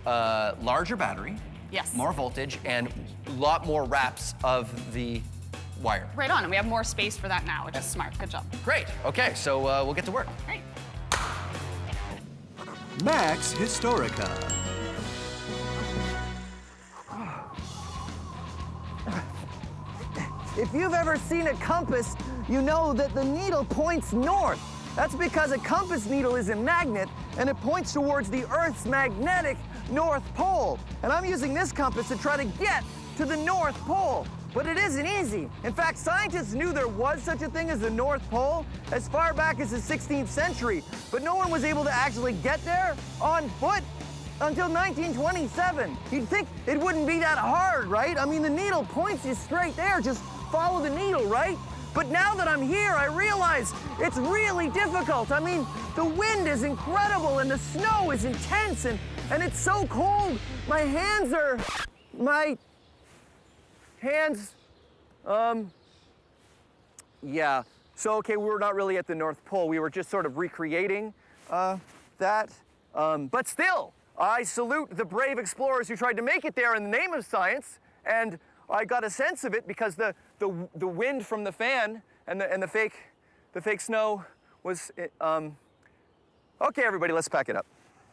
larger battery, Yes. more voltage, and a lot more wraps of the wire. Right on, and we have more space for that now, which is smart. Good job. Great, okay, so we'll get to work. Great. Max Historica. If you've ever seen a compass, you know that the needle points north. That's because a compass needle is a magnet, and it points towards the Earth's magnetic North Pole. And I'm using this compass to try to get to the North Pole. But it isn't easy. In fact, scientists knew there was such a thing as the North Pole as far back as the 16th century, but no one was able to actually get there on foot until 1927. You'd think it wouldn't be that hard, right? I mean, the needle points you straight there. Just follow the needle, right? But now that I'm here, I realize it's really difficult. I mean, the wind is incredible and the snow is intense and it's so cold. My hands, yeah. So, okay, we're not really at the North Pole. We were just sort of recreating that. But still, I salute the brave explorers who tried to make it there in the name of science. And I got a sense of it because the wind from the fan and the fake snow was. Okay, everybody, let's pack it up.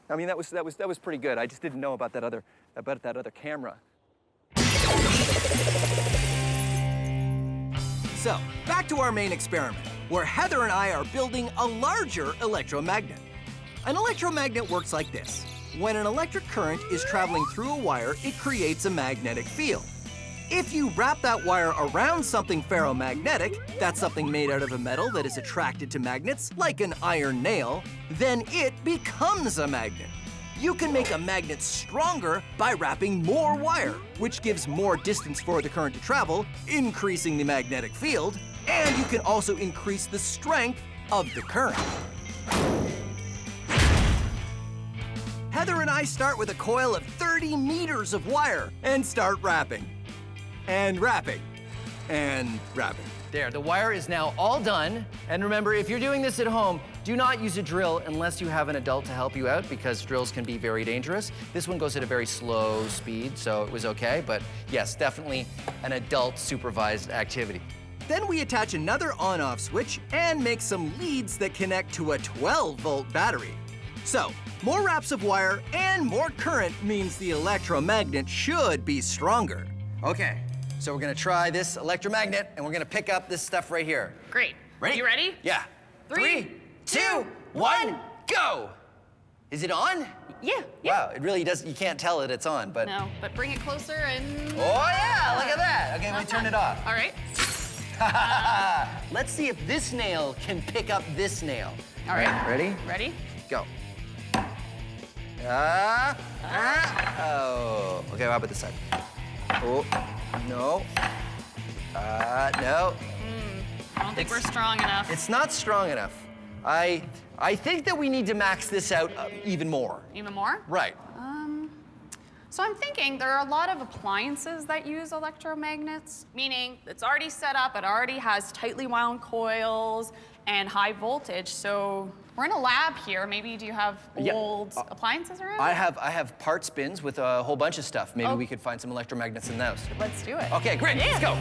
I mean, that was pretty good. I just didn't know about that other camera. So, back to our main experiment. where Heather and I are building a larger electromagnet. An electromagnet works like this. When an electric current is traveling through a wire, it creates a magnetic field. If you wrap that wire around something ferromagnetic, that's something made out of a metal that is attracted to magnets, like an iron nail, then it becomes a magnet. You can make a magnet stronger by wrapping more wire, which gives more distance for the current to travel, increasing the magnetic field, and you can also increase the strength of the current. Heather and I start with a coil of 30 meters of wire and start wrapping. And wrapping. And wrapping. There, the wire is now all done. And remember, if you're doing this at home, do not use a drill unless you have an adult to help you out, because drills can be very dangerous. This one goes at a very slow speed, so it was okay. But yes, definitely an adult supervised activity. Then we attach another on-off switch and make some leads that connect to a 12-volt battery. So, more wraps of wire and more current means the electromagnet should be stronger. Okay, so we're gonna try this electromagnet, and we're gonna pick up this stuff right here. Great. Ready? You ready? Yeah. 3, 2, 1, go! Is it on? Yeah. Wow, it really does, you can't tell that it's on, but... No, but bring it closer and... Oh yeah, look at that. Okay, we turn it off. All right. Let's see if this nail can pick up this nail. All right. Ready? Ready? Go. Oh. Okay, how about this side? Oh, no. No. I don't think we're strong enough. It's not strong enough. I think that we need to max this out even more. Even more? Right. So I'm thinking there are a lot of appliances that use electromagnets, meaning it's already set up, it already has tightly wound coils and high voltage. So we're in a lab here. Maybe do you have old appliances around? I have parts bins with a whole bunch of stuff. Maybe we could find some electromagnets in those. Let's do it. Okay, great. Let's go.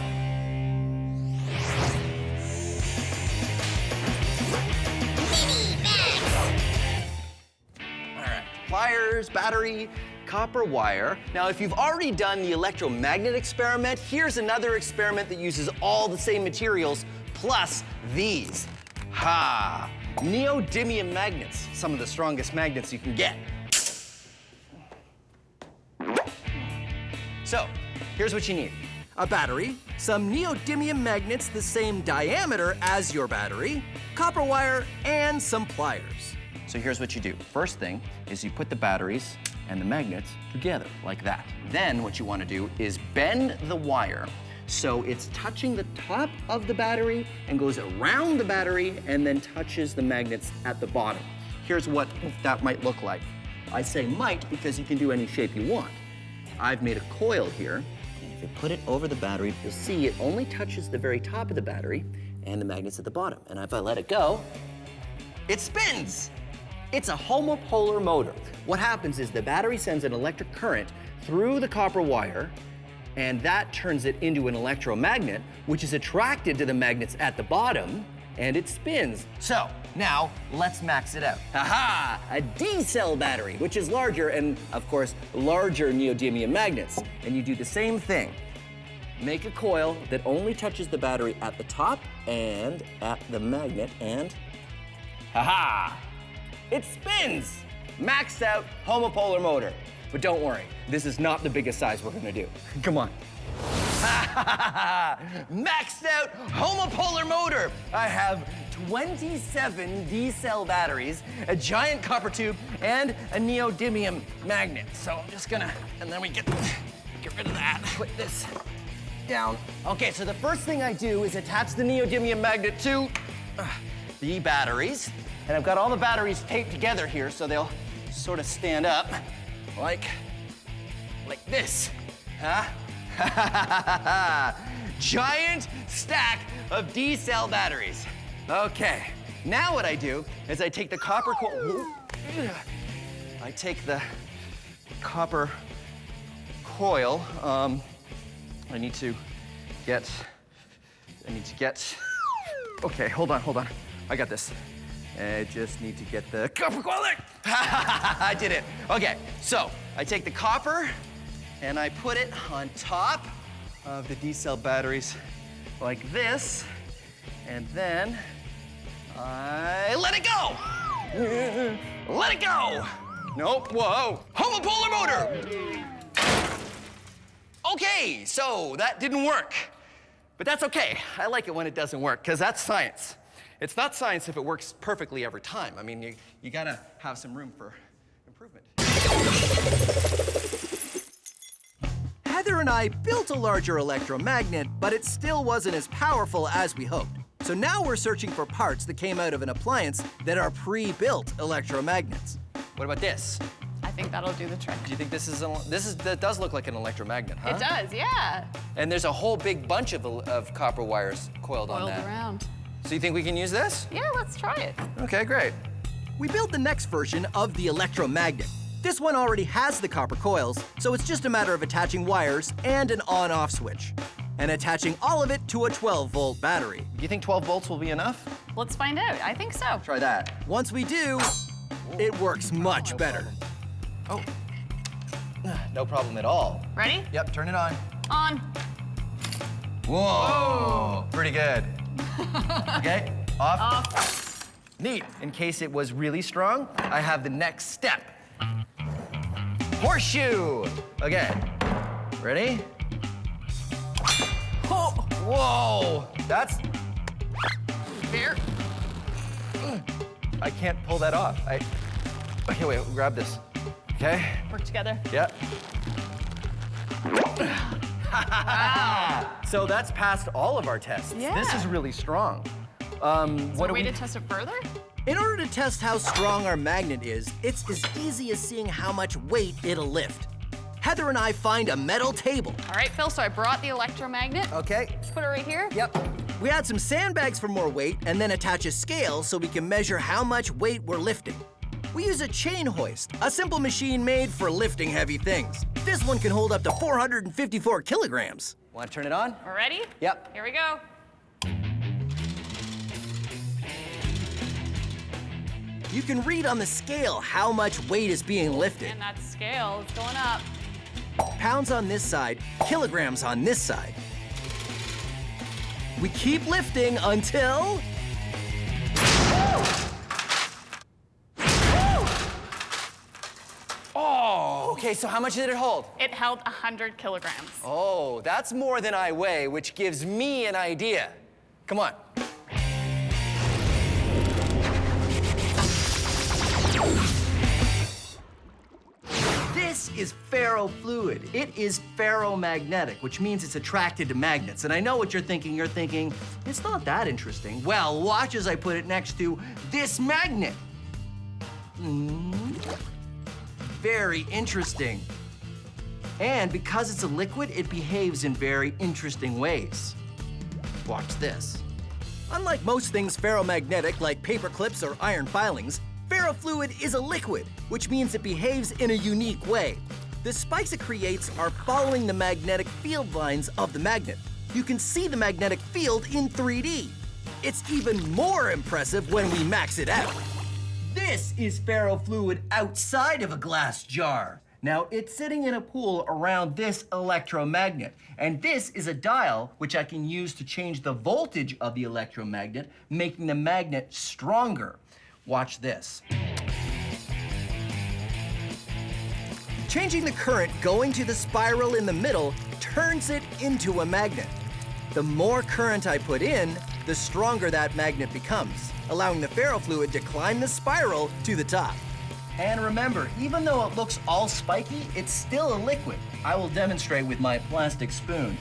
All right. Pliers, battery, copper wire. Now, if you've already done the electromagnet experiment, here's another experiment that uses all the same materials plus these. Ha! Neodymium magnets, some of the strongest magnets you can get. So, here's what you need. A battery, some neodymium magnets the same diameter as your battery, copper wire, and some pliers. So here's what you do. First thing is you put the batteries and the magnets together, like that. Then what you want to do is bend the wire so it's touching the top of the battery and goes around the battery and then touches the magnets at the bottom. Here's what that might look like. I say might because you can do any shape you want. I've made a coil here, and if you put it over the battery, you'll see it only touches the very top of the battery and the magnets at the bottom. And if I let it go, it spins. It's a homopolar motor. What happens is the battery sends an electric current through the copper wire, and that turns it into an electromagnet, which is attracted to the magnets at the bottom, and it spins. So, now, let's max it out. Aha! A D-cell battery, which is larger, and of course, larger neodymium magnets. And you do the same thing. Make a coil that only touches the battery at the top and at the magnet, and ha-ha! It spins! Maxed out homopolar motor. But don't worry, this is not the biggest size we're gonna do. Come on. Maxed out homopolar motor. I have 27 D-cell batteries, a giant copper tube, and a neodymium magnet. So I'm just gonna, and then we get rid of that. Put this down. Okay, so the first thing I do is attach the neodymium magnet to the batteries. And I've got all the batteries taped together here so they'll sort of stand up like this. Huh? Giant stack of D-cell batteries. Okay, now what I do is I take the copper coil. I take the copper coil. I need to get. Okay, hold on. I got this. I just need to get the copper coil there. I did it. Okay, so I take the copper and I put it on top of the D-cell batteries like this. And then Let it go! Let it go! Nope, whoa. Homopolar motor! Okay, so that didn't work. But that's okay. I like it when it doesn't work, because that's science. It's not science if it works perfectly every time. I mean, you gotta have some room for improvement. Heather and I built a larger electromagnet, but it still wasn't as powerful as we hoped. So now we're searching for parts that came out of an appliance that are pre-built electromagnets. What about this? I think that'll do the trick. Do you think that does look like an electromagnet, huh? It does, yeah. And there's a whole big bunch of copper wires coiled on Coiled that. around. So you think we can use this? Yeah, let's try it. Okay, great. We built the next version of the electromagnet. This one already has the copper coils, so it's just a matter of attaching wires and an on-off switch, and attaching all of it to a 12-volt battery. Do you think 12 volts will be enough? Let's find out. I think so. Try that. Once we do, it works much better. Oh, no problem at all. Ready? Yep, turn it on. On. Whoa, pretty good. Okay, off. Off. Neat. In case it was really strong, I have the next step. Horseshoe. Okay, ready? Oh, whoa, that's, Here. I can't pull that off. Okay, wait, grab this. Okay, Work together. yep. So that's passed all of our tests. Yeah. This is really strong. Is there What a do way we... to test it further? In order to test how strong our magnet is, it's as easy as seeing how much weight it'll lift. Heather and I find a metal table. All right, Phil, so I brought the electromagnet. Okay. Just put it right here. Yep. We add some sandbags for more weight and then attach a scale so we can measure how much weight we're lifting. We use a chain hoist, a simple machine made for lifting heavy things. This one can hold up to 454 kilograms. Want to turn it on? We're ready? Yep. Here we go. You can read on the scale how much weight is being lifted. And that scale is going up. Pounds on this side, kilograms on this side. We keep lifting until... Oh, okay, so how much did it hold? It held 100 kilograms. Oh, that's more than I weigh, which gives me an idea. Come on. This is ferrofluid. It is ferromagnetic, which means it's attracted to magnets. And I know what you're thinking. You're thinking, it's not that interesting. Well, watch as I put it next to this magnet. Very interesting. And because it's a liquid, it behaves in very interesting ways. Watch this. Unlike most things ferromagnetic, like paper clips or iron filings, ferrofluid is a liquid, which means it behaves in a unique way. The spikes it creates are following the magnetic field lines of the magnet. You can see the magnetic field in 3D. It's even more impressive when we max it out. This is ferrofluid outside of a glass jar. Now, it's sitting in a pool around this electromagnet. And this is a dial which I can use to change the voltage of the electromagnet, making the magnet stronger. Watch this. Changing the current going to the spiral in the middle turns it into a magnet. The more current I put in, the stronger that magnet becomes, allowing the ferrofluid to climb the spiral to the top. And remember, even though it looks all spiky, it's still a liquid. I will demonstrate with my plastic spoon.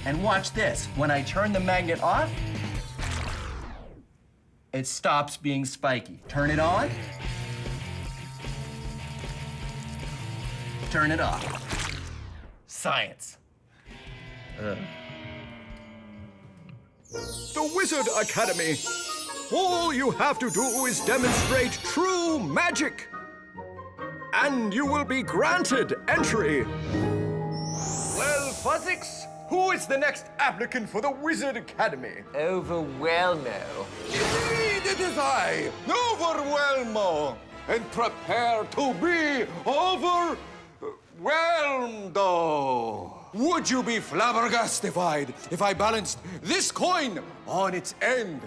And watch this. When I turn the magnet off, it stops being spiky. Turn it on. Turn it off. Science. The Wizard Academy. All you have to do is demonstrate true magic. And you will be granted entry. Well, Fuzzix, who is the next applicant for the Wizard Academy? Overwhelmo. Indeed, it is I, Overwhelmo. And prepare to be overwhelmed. would you be flabbergastified if I balanced this coin on its end?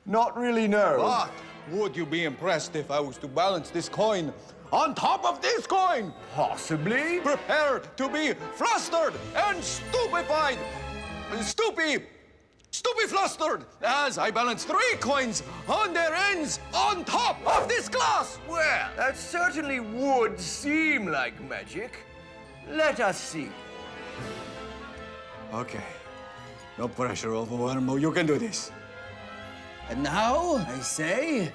Not really, no. But would you be impressed if I was to balance this coin on top of this coin? Possibly. Prepare to be flustered and stupefied. Stupeflustered as I balance 3 coins on their ends on top of this glass. Well, that certainly would seem like magic. Let us see. Okay. No pressure, Overwhelmo. You can do this. And now, I say,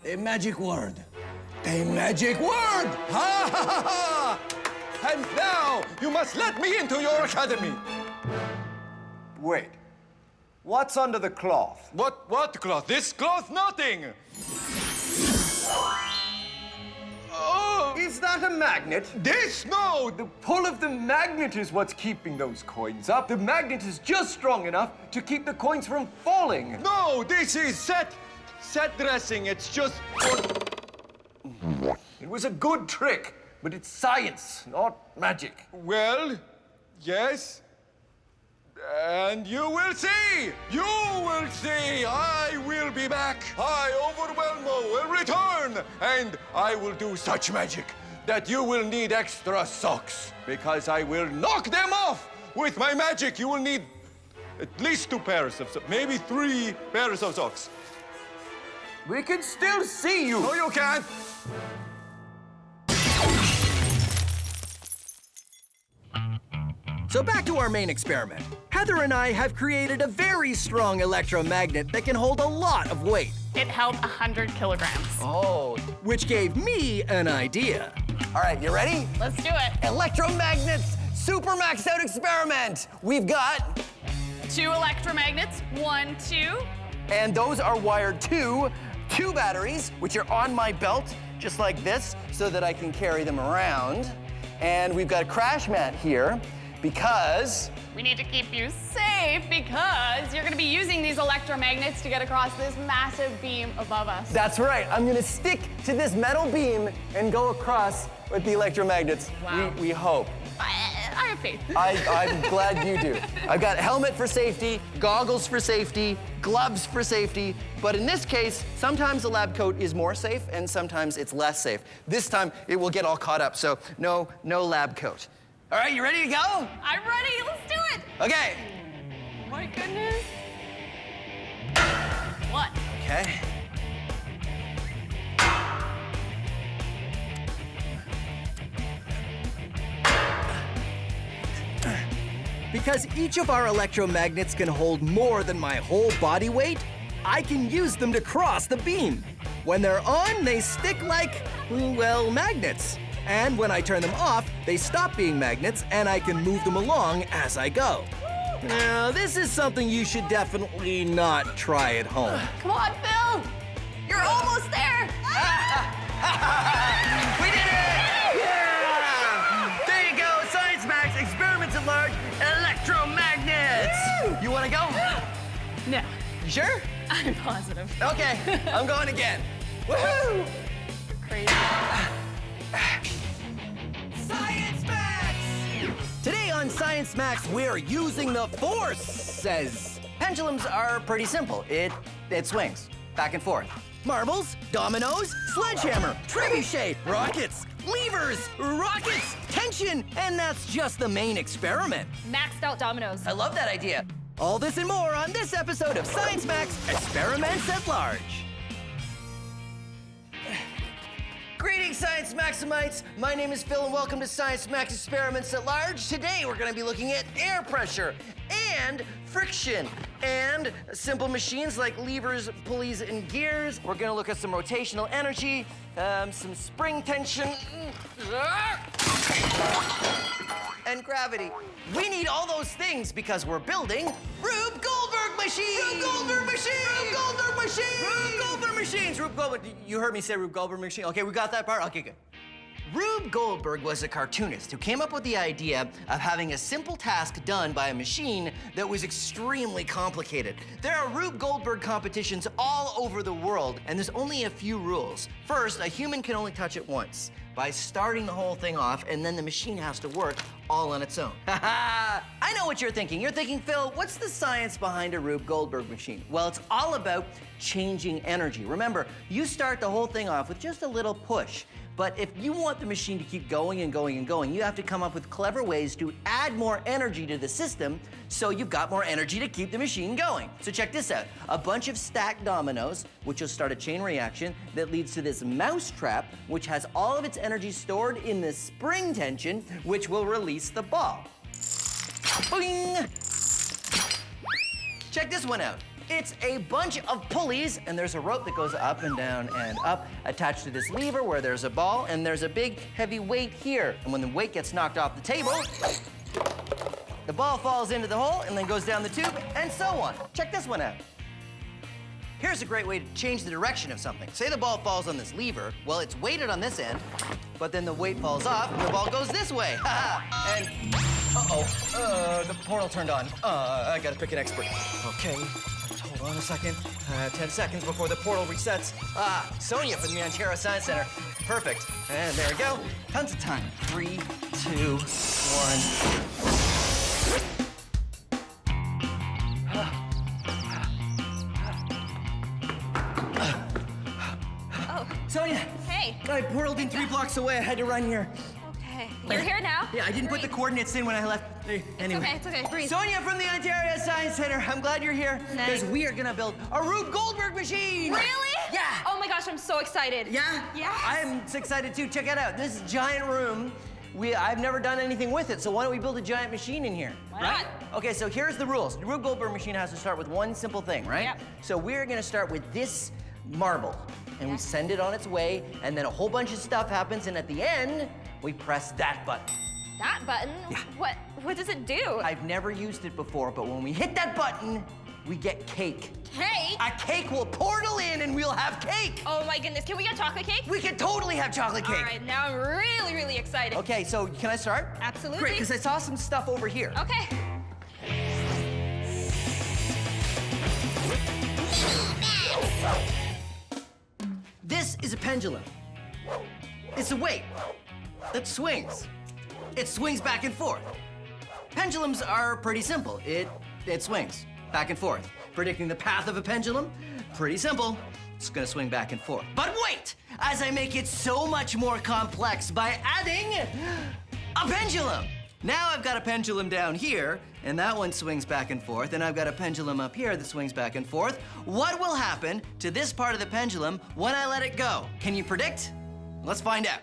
a magic word. A magic word! Ha ha ha ha! And now you must let me into your academy. Wait. What's under the cloth? What cloth? This cloth? Nothing. Oh! Is that a magnet? This? No! The pull of the magnet is what's keeping those coins up. The magnet is just strong enough to keep the coins from falling. No, this is set dressing. It's just... It was a good trick, but it's science, not magic. Well, yes. And you will see! You will see! I will be back! I, Overwhelmo, will return! And I will do such magic that you will need extra socks, because I will knock them off with my magic. You will need at least 2 pairs of socks, maybe 3 pairs of socks. We can still see you! No, you can't! So back to our main experiment. Heather and I have created a very strong electromagnet that can hold a lot of weight, It held 100 kilograms. Oh. which gave me an idea. All right, you ready? Let's do it. Electromagnets super maxed out experiment. We've got, 2 electromagnets, 1, 2. and those are wired to 2 batteries, which are on my belt, just like this, so that I can carry them around. And we've got a crash mat here, because We need to keep you safe because you're going to be using these electromagnets to get across this massive beam above us. that's right. I'm gonna stick to this metal beam and go across with the electromagnets. Wow. We hope. I have faith. I'm glad you do. I've got a helmet for safety, goggles for safety, gloves for safety, but in this case, sometimes the lab coat is more safe and sometimes it's less safe. This time, it will get all caught up, so no lab coat. All right, you ready to go? I'm ready. Let's do it. Okay. Oh my goodness. What? Okay. Because each of our electromagnets can hold more than my whole body weight, I can use them to cross the beam. When they're on, they stick like, well, magnets. And when I turn them off, they stop being magnets and I can move them along as I go. Now, this is something you should definitely not try at home. Come on, Phil. You're almost there. We did it! Yeah! There you go, Science Max, experiments at large, electromagnets! You wanna go? No, You sure? I'm positive. Okay, I'm going again. Woohoo! Crazy. Science Max! Today on Science Max, we're using the forces. Pendulums are pretty simple. It swings back and forth. Marbles, dominoes, sledgehammer, trebuchet, rockets, levers, rockets, tension, and that's just the main experiment. Maxed out dominoes. I love that idea. All this and more on this episode of Science Max Experiments at Large. Greetings, Science Maximites. My name is Phil, and welcome to Science Max Experiments at Large. Today, we're going to be looking at air pressure and friction and simple machines like levers, pulleys, and gears. We're going to look at some rotational energy, some spring tension, and gravity. We need all those things because we're building Rube Goldberg machines. Rube Goldberg machines. Rube Goldberg machines. Rube Goldberg machines. Rube Goldberg. You heard me say Rube Goldberg machine. Okay, we got that part. Okay, good. Rube Goldberg was a cartoonist who came up with the idea of having a simple task done by a machine that was extremely complicated. There are Rube Goldberg competitions all over the world, and there's only a few rules. First, a human can only touch it once by starting the whole thing off, and then the machine has to work all on its own. I know what you're thinking. You're thinking, Phil, what's the science behind a Rube Goldberg machine? Well, it's all about changing energy. Remember, you start the whole thing off with just a little push. But if you want the machine to keep going and going and going, you have to come up with clever ways to add more energy to the system so you've got more energy to keep the machine going. So check this out. A bunch of stacked dominoes, which will start a chain reaction that leads to this mouse trap, which has all of its energy stored in the spring tension, which will release the ball. Boing! Check this one out. It's a bunch of pulleys, and there's a rope that goes up and down and up, attached to this lever where there's a ball, and there's a big heavy weight here. And when the weight gets knocked off the table, the ball falls into the hole and then goes down the tube, and so on. Check this one out. Here's a great way to change the direction of something. Say the ball falls on this lever. Well, it's weighted on this end, but then the weight falls off, and the ball goes this way. And, the portal turned on. I gotta pick an expert. Okay. Hold on a second. 10 seconds before the portal resets. Sonia from the Ontario Science Center. Perfect. And there we go. Tons of time. 3, 2, 1. Sonia! Hey. I portaled in 3 blocks away. I had to run here. Okay. You're here now? Yeah, I didn't put the coordinates in when I left. Anyway. It's okay. Breathe. Sonia from the Ontario Science Center. I'm glad you're here because we are gonna build a Rube Goldberg machine. Really? Yeah. Oh my gosh, I'm so excited. Yeah? Yes. I'm excited too. Check it out. This giant room. I've never done anything with it, so why don't we build a giant machine in here? Why not? Okay, so here's the rules. The Rube Goldberg machine has to start with one simple thing, right? Yep. So we're gonna start with this marble, and we send it on its way, and then a whole bunch of stuff happens, and at the end, we press that button. That button? Yeah. What does it do? I've never used it before, but when we hit that button, we get cake. Cake? A cake will portal in and we'll have cake. Oh my goodness, can we get chocolate cake? We can totally have chocolate cake. All right, now I'm really, really excited. Okay, so can I start? Absolutely. Great, because I saw some stuff over here. Okay. This is a pendulum. It's a weight that swings. It swings back and forth. Pendulums are pretty simple. It swings back and forth. Predicting the path of a pendulum, pretty simple. It's gonna swing back and forth. But wait, as I make it so much more complex by adding a pendulum. Now I've got a pendulum down here, and that one swings back and forth, and I've got a pendulum up here that swings back and forth. What will happen to this part of the pendulum when I let it go? Can you predict? Let's find out.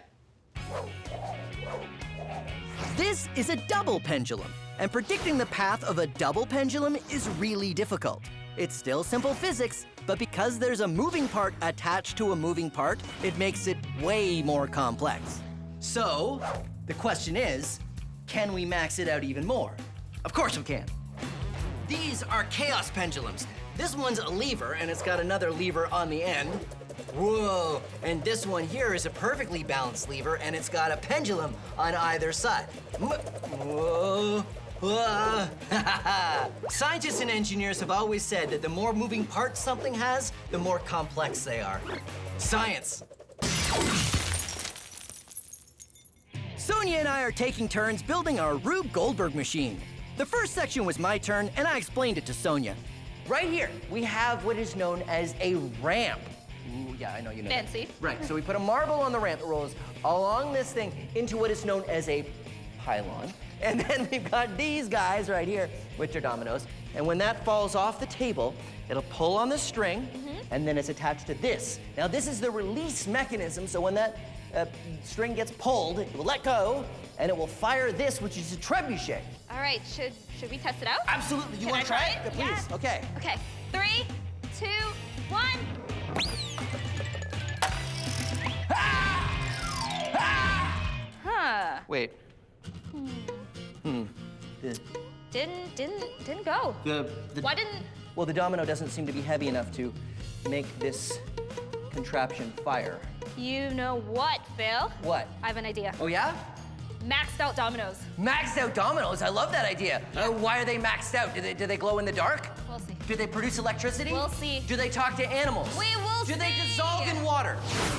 This is a double pendulum, and predicting the path of a double pendulum is really difficult. It's still simple physics, but because there's a moving part attached to a moving part, it makes it way more complex. So, the question is, can we max it out even more? Of course we can. These are chaos pendulums. This one's a lever, and it's got another lever on the end. Whoa, and this one here is a perfectly balanced lever, and it's got a pendulum on either side. Whoa. Whoa. Scientists and engineers have always said that the more moving parts something has, the more complex they are. Science. Sonia and I are taking turns building our Rube Goldberg machine. The first section was my turn, and I explained it to Sonia. Right here, we have what is known as a ramp. Ooh, yeah, I know you know. Fancy. That. Right, so we put a marble on the ramp that rolls along this thing into what is known as a pylon. And then we've got these guys right here, which are dominoes. And when that falls off the table, it'll pull on the string, and then it's attached to this. Now, this is the release mechanism, so when that string gets pulled, it will let go, and it will fire this, which is a trebuchet. All right, should we test it out? Absolutely. You Can want I to try try it? it? Yeah, please. Yeah. Okay. Okay, 3, 2, 1. Huh. Wait. Didn't go. Why didn't? Well, the domino doesn't seem to be heavy enough to make this contraption fire. You know what, Phil? What? I have an idea. Oh, yeah? Maxed out dominoes. Maxed out dominoes. I love that idea. Why are they maxed out? Do they glow in the dark? We'll see. Do they produce electricity? We'll see. Do they talk to animals? We will see. Do they dissolve in water?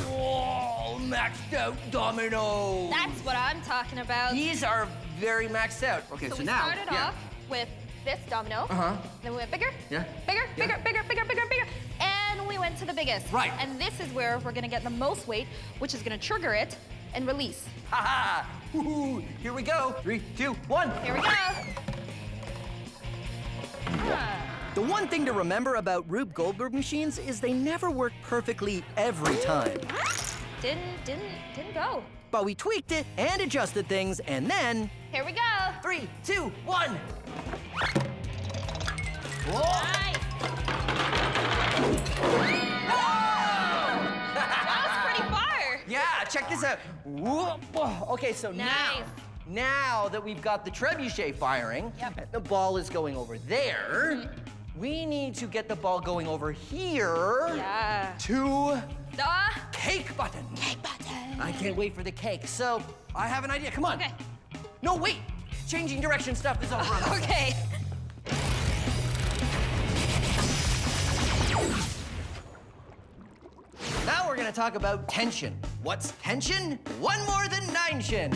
Whoa, maxed out dominoes. That's what I'm talking about. These are very maxed out. Okay, so we now. started off with this domino. Then we went bigger. Yeah. Bigger, bigger, bigger, bigger, bigger, bigger. And we went to the biggest. Right. And this is where we're gonna get the most weight, which is gonna trigger it and release. Ha ha! Here we go. 3, 2, 1. Here we go. The one thing to remember about Rube Goldberg machines is they never work perfectly every time. Didn't go. But we tweaked it and adjusted things, and then... Here we go. 3, 2, 1. Whoa! Nice. That was pretty far. Yeah, check this out. Whoop. Okay, so Nice. now that we've got the trebuchet firing, and the ball is going over there, we need to get the ball going over here to The cake button. cake button. I can't wait for the cake. So I have an idea. Come on. Okay. No, wait. Changing direction stuff is over. Okay. Now we're gonna talk about tension. What's tension? 1 more than 9 shin.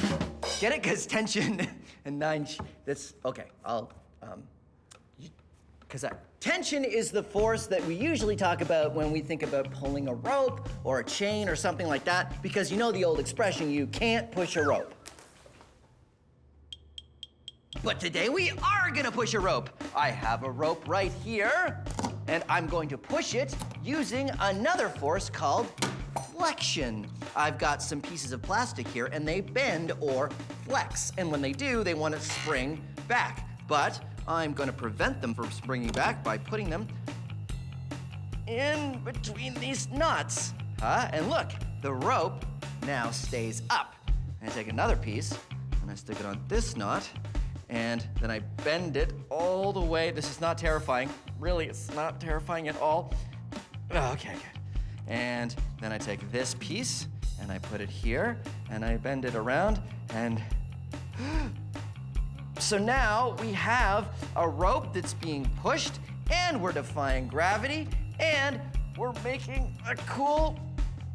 Get it? Because tension and 9 that's okay. Tension is the force that we usually talk about when we think about pulling a rope or a chain or something like that, because you know the old expression, you can't push a rope. But today we are gonna push a rope. I have a rope right here, and I'm going to push it using another force called flexion. I've got some pieces of plastic here, and they bend or flex. And when they do, they want to spring back. But I'm gonna prevent them from springing back by putting them in between these nuts. And look, the rope now stays up. And I take another piece, and I stick it on this knot, and then I bend it all the way. This is not terrifying. Really, it's not terrifying at all. Okay, good. And then I take this piece, and I put it here, and I bend it around, and so now we have a rope that's being pushed, and we're defying gravity, and we're making a cool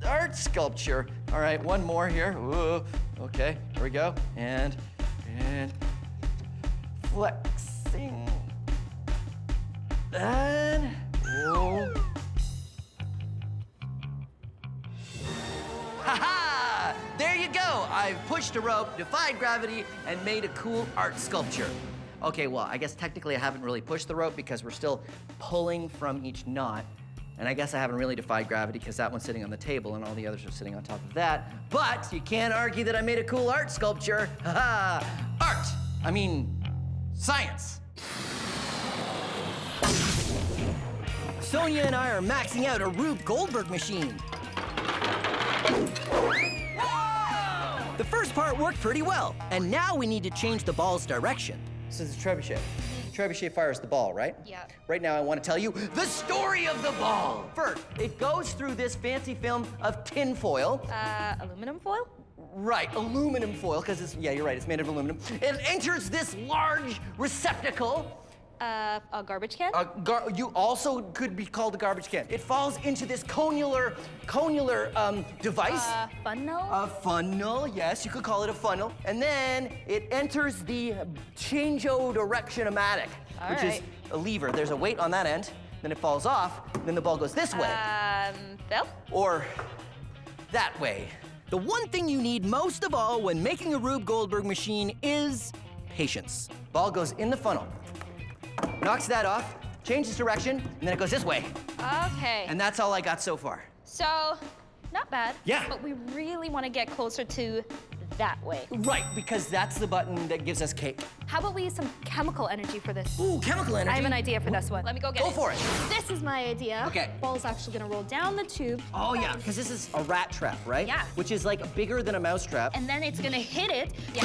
art sculpture. All right, one more here. Ooh, okay, here we go. And flexing. And whoa. Ha-ha! There you go. I've pushed a rope, defied gravity, and made a cool art sculpture. Okay, well, I guess technically I haven't really pushed the rope because we're still pulling from each knot. And I guess I haven't really defied gravity because that one's sitting on the table and all the others are sitting on top of that. But you can't argue that I made a cool art sculpture. Ha-ha! Art! I mean, science. Sonia and I are maxing out a Rube Goldberg machine. The first part worked pretty well, and now we need to change the ball's direction. This is a trebuchet. Trebuchet fires the ball, right? Yeah. Right now I want to tell you the story of the ball. First, it goes through this fancy film of tin foil. Aluminum foil? Right, aluminum foil, because it's, yeah, you're right, it's made of aluminum. It enters this large receptacle. A garbage can? You also could be called a garbage can. It falls into this conular device. Funnel? A funnel, yes, you could call it a funnel. And then it enters the change-o-direction-o-matic, which is a lever. There's a weight on that end, then it falls off, then the ball goes this way. Phil? Or that way. The one thing you need most of all when making a Rube Goldberg machine is patience. Ball goes in the funnel, knocks that off, changes direction, and then it goes this way. Okay. And that's all I got so far. So, not bad. Yeah. But we really want to get closer to that way. Right, because that's the button that gives us cake. How about we use some chemical energy for this? Ooh, chemical energy. I have an idea for this one. Let me go get it. Go for it. This is my idea. Okay. Ball's actually gonna roll down the tube. Oh yeah, because this is a rat trap, right? Yeah. Which is like bigger than a mouse trap. And then it's gonna hit it. Yeah.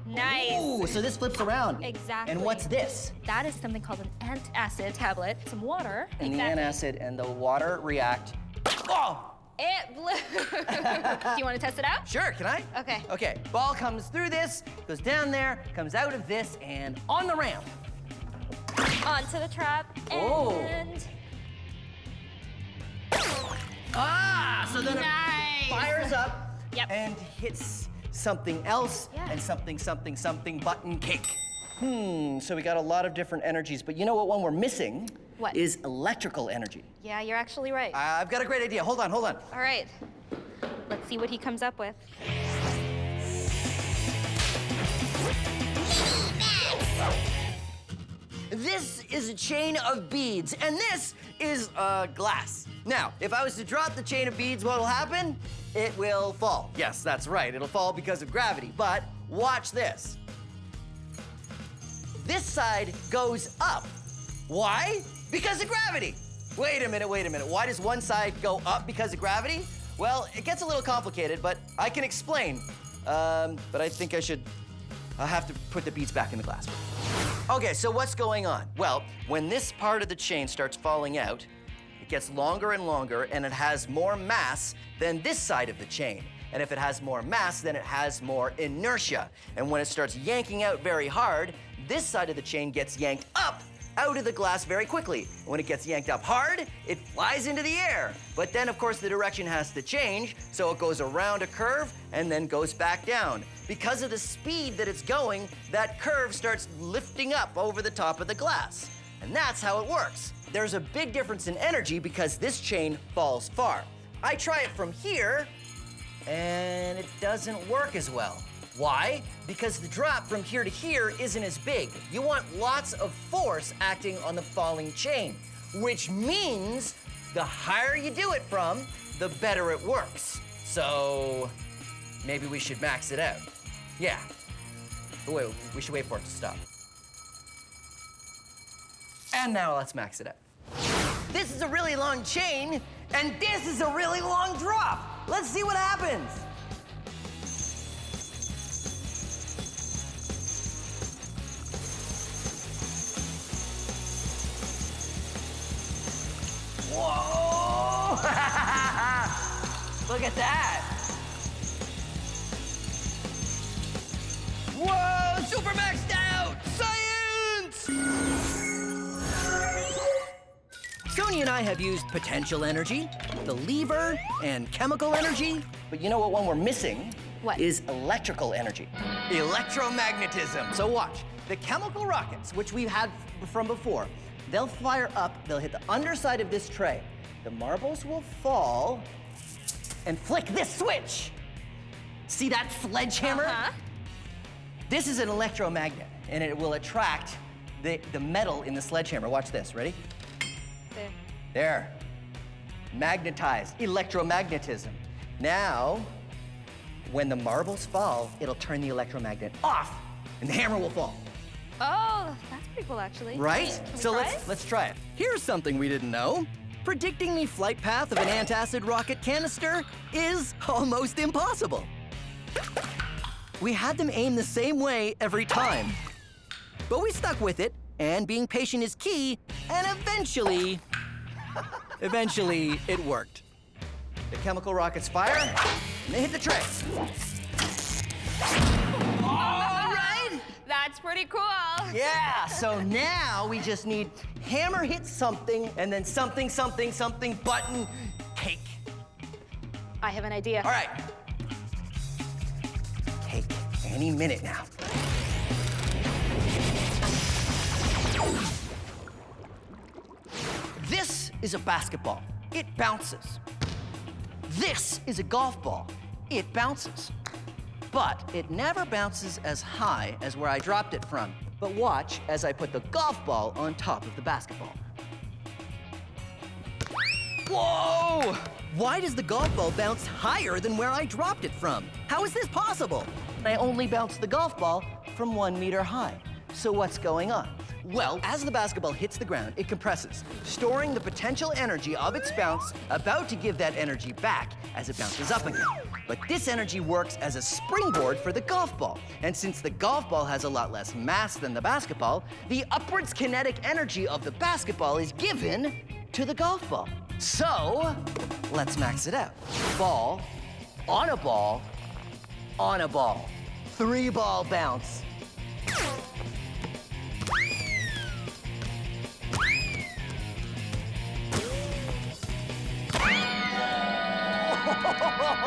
Nice. Ooh, so this flips around. Exactly. And what's this? That is something called an antacid tablet. Some water. And the antacid and the water react. Oh! It blew. Do you want to test it out? Sure, can I? Okay. Okay, ball comes through this, goes down there, comes out of this, and on the ramp. Onto the trap, Oh. and... Ah, so then Nice. it fires up Yep. and hits something else Yeah. and something button cake. So we got a lot of different energies, but you know what one we're missing? What? Is electrical energy. Yeah, you're actually right. I've got a great idea. Hold on. All right. Let's see what he comes up with. This is a chain of beads, and this is glass. Now, if I was to drop the chain of beads, what will happen? It will fall. Yes, that's right. It'll fall because of gravity. But watch this. This side goes up. Why? Because of gravity. Wait a minute. Why does one side go up because of gravity? Well, it gets a little complicated, but I can explain. But I think I'll have to put the beads back in the glass. Okay, so what's going on? Well, when this part of the chain starts falling out, it gets longer and longer, and it has more mass than this side of the chain. And if it has more mass, then it has more inertia. And when it starts yanking out very hard, this side of the chain gets yanked up out of the glass very quickly. And when it gets yanked up hard, it flies into the air. But then, of course, the direction has to change, so it goes around a curve and then goes back down. Because of the speed that it's going, that curve starts lifting up over the top of the glass. And that's how it works. There's a big difference in energy because this chain falls far. I try it from here, and it doesn't work as well. Why? Because the drop from here to here isn't as big. You want lots of force acting on the falling chain, which means the higher you do it from, the better it works. So maybe we should max it out. Yeah. But wait, we should wait for it to stop. And now let's max it out. This is a really long chain, and this is a really long drop. Let's see what happens. Whoa! Look at that. Whoa, super maxed out! Science! Sony and I have used potential energy, the lever, and chemical energy. But you know what one we're missing? What? Is electrical energy. Electromagnetism. So watch. The chemical rockets, which we've had from before, they'll fire up, they'll hit the underside of this tray. The marbles will fall and flick this switch. See that sledgehammer? Uh-huh. This is an electromagnet, and it will attract the metal in the sledgehammer. Watch this, ready? There. There. Magnetized, electromagnetism. Now, when the marbles fall, it'll turn the electromagnet off, and the hammer will fall. Oh, that's pretty cool, actually. Right? Can we So try it? let's try it. Here's something we didn't know. Predicting the flight path of an antacid rocket canister is almost impossible. We had them aim the same way every time. But we stuck with it, and being patient is key, and eventually it worked. The chemical rockets fire, and they hit the tray. All right! That's pretty cool. Yeah, so now we just need hammer hit something, and then something, button, cake. I have an idea. All right. Cake any minute now. This is a basketball. It bounces. This is a golf ball. It bounces. But it never bounces as high as where I dropped it from. But watch as I put the golf ball on top of the basketball. Whoa! Why does the golf ball bounce higher than where I dropped it from? How is this possible? I only bounced the golf ball from 1 meter high. So what's going on? Well, as the basketball hits the ground, it compresses, storing the potential energy of its bounce, about to give that energy back as it bounces up again. But this energy works as a springboard for the golf ball. And since the golf ball has a lot less mass than the basketball, the upwards kinetic energy of the basketball is given to the golf ball. So, let's max it out. Ball, on a ball, on a ball. 3-ball bounce.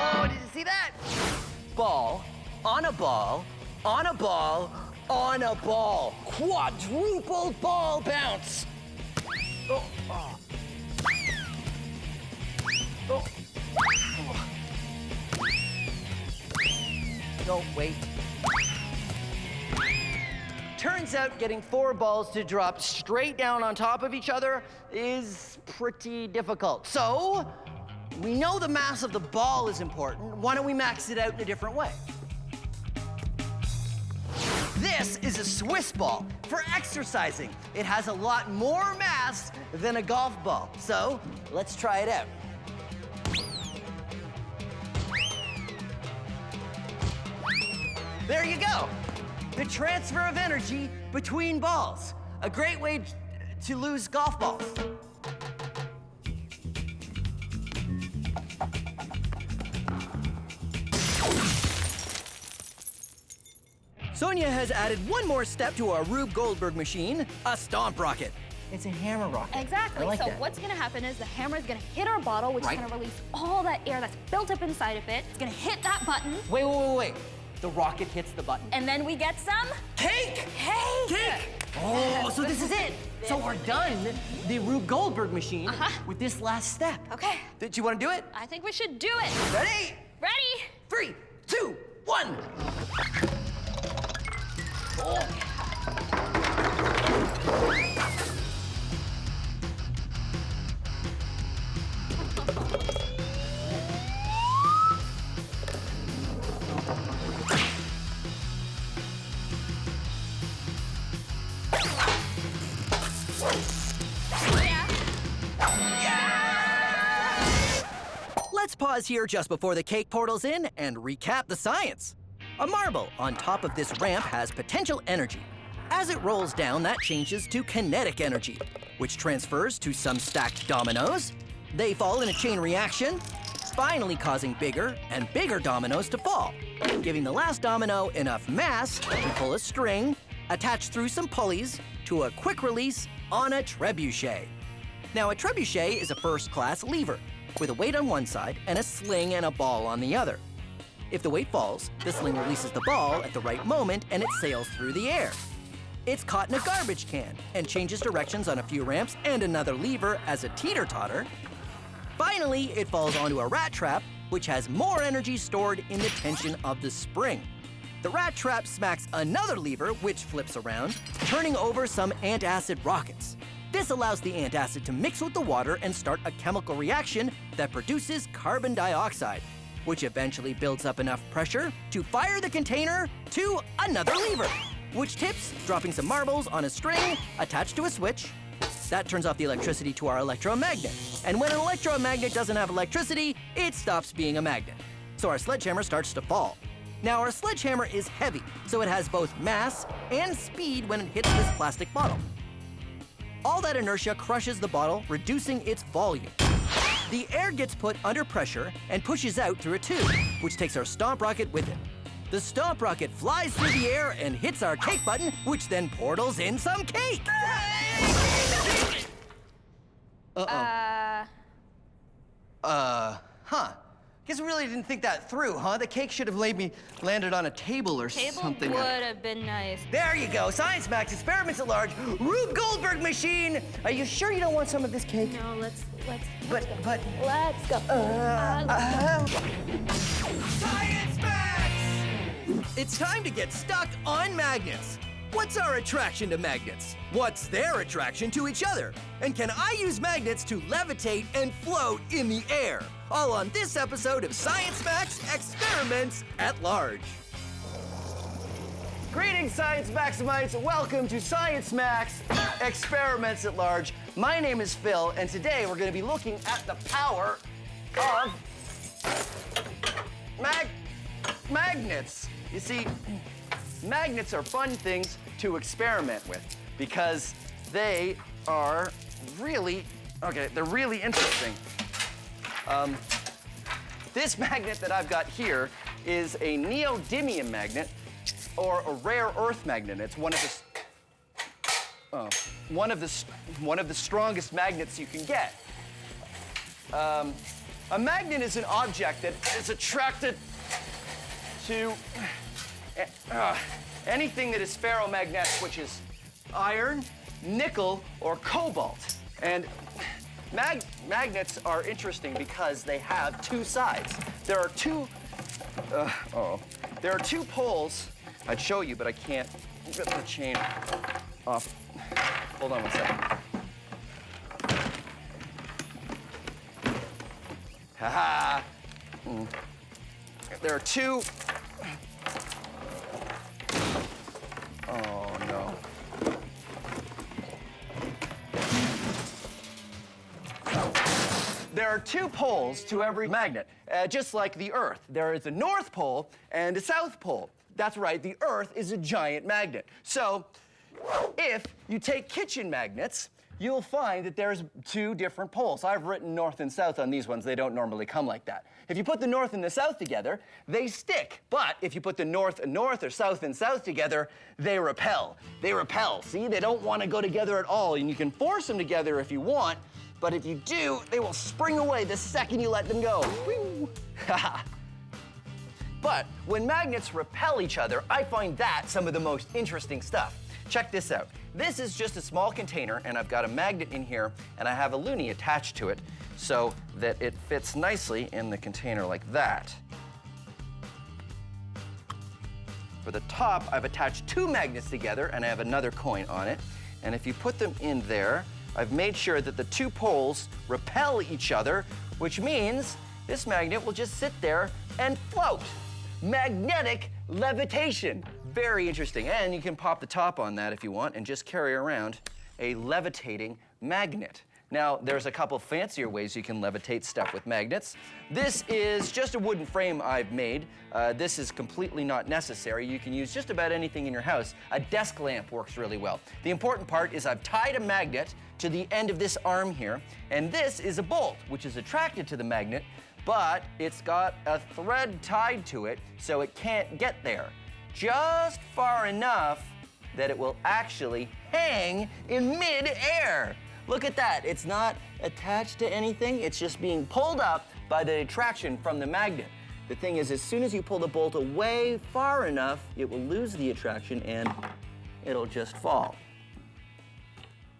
Oh, did you see that? Ball, on a ball, on a ball, on a ball. Quadruple ball bounce. Oh, oh. Oh. No, wait. Turns out getting 4 balls to drop straight down on top of each other is pretty difficult. So, we know the mass of the ball is important. Why don't we max it out in a different way? This is a Swiss ball for exercising. It has a lot more mass than a golf ball. So, let's try it out. There you go. The transfer of energy between balls. A great way to lose golf balls. Sonia has added one more step to our Rube Goldberg machine, a stomp rocket. It's a hammer rocket. Exactly. I like so that. what's going to happen is the hammer is going to hit our bottle, which is going to release all that air that's built up inside of it. It's going to hit that button. Wait. The rocket hits the button. And then we get some cake! Cake! Oh, so this is it. So we're done the Rube Goldberg machine with this last step. Okay. Do you want to do it? I think we should do it. Ready? Ready? 3, 2, 1. Oh. Let's pause here just before the cake portal's in and recap the science. A marble on top of this ramp has potential energy. As it rolls down, that changes to kinetic energy, which transfers to some stacked dominoes. They fall in a chain reaction, finally causing bigger and bigger dominoes to fall, giving the last domino enough mass to pull a string, attached through some pulleys, to a quick release on a trebuchet. Now, a trebuchet is a first-class lever, with a weight on one side and a sling and a ball on the other. If the weight falls, the sling releases the ball at the right moment and it sails through the air. It's caught in a garbage can and changes directions on a few ramps and another lever as a teeter-totter. Finally, it falls onto a rat trap, which has more energy stored in the tension of the spring. The rat trap smacks another lever, which flips around, turning over some antacid rockets. This allows the antacid to mix with the water and start a chemical reaction that produces carbon dioxide, which eventually builds up enough pressure to fire the container to another lever, which tips, dropping some marbles on a string attached to a switch. That turns off the electricity to our electromagnet. And when an electromagnet doesn't have electricity, it stops being a magnet. So our sledgehammer starts to fall. Now, our sledgehammer is heavy, so it has both mass and speed when it hits this plastic bottle. All that inertia crushes the bottle, reducing its volume. The air gets put under pressure and pushes out through a tube, which takes our stomp rocket with it. The stomp rocket flies through the air and hits our cake button, which then portals in some cake. Guess we really didn't think that through, huh? The cake should have landed on a table or something. Would have been nice. There you go, Science Max Experiments at Large, Rube Goldberg machine. Are you sure you don't want some of this cake? No, let's But let's go. Science Max! It's time to get stuck on magnets. What's our attraction to magnets? What's their attraction to each other? And can I use magnets to levitate and float in the air? All on this episode of Science Max Experiments at Large. Greetings, Science Maximites. Welcome to Science Max Experiments at Large. My name is Phil, and today we're going to be looking at the power of magnets. You see, magnets are fun things to experiment with because they are really Okay, they're really interesting. This magnet that I've got here is a neodymium magnet, or a rare earth magnet. It's one of the strongest magnets you can get. A magnet is an object that is attracted to anything that is ferromagnetic, which is iron, nickel, or cobalt. And magnets are interesting because they have two sides. There are two poles. I'd show you, but I can't get the chain off. Hold on one second. Ha-ha. There are two. Oh, no. There are two poles to every magnet, just like the Earth. There is a North Pole and a South Pole. That's right, the Earth is a giant magnet. So, if you take kitchen magnets, you'll find that there's two different poles. I've written north and south on these ones. They don't normally come like that. If you put the north and the south together, they stick. But if you put the north and north or south and south together, they repel. They repel, see? They don't want to go together at all, and you can force them together if you want, but if you do, they will spring away the second you let them go. But when magnets repel each other, I find that some of the most interesting stuff. Check this out. This is just a small container, and I've got a magnet in here, and I have a loonie attached to it so that it fits nicely in the container like that. For the top, I've attached two magnets together, and I have another coin on it. And if you put them in there, I've made sure that the two poles repel each other, which means this magnet will just sit there and float. Magnetic levitation. Very interesting. And you can pop the top on that if you want and just carry around a levitating magnet. Now, there's a couple fancier ways you can levitate stuff with magnets. This is just a wooden frame I've made. This is completely not necessary. You can use just about anything in your house. A desk lamp works really well. The important part is I've tied a magnet to the end of this arm here, and this is a bolt, which is attracted to the magnet, but it's got a thread tied to it, so it can't get there. Just far enough that it will actually hang in mid-air. Look at that. It's not attached to anything. It's just being pulled up by the attraction from the magnet. The thing is, as soon as you pull the bolt away far enough, it will lose the attraction and it'll just fall.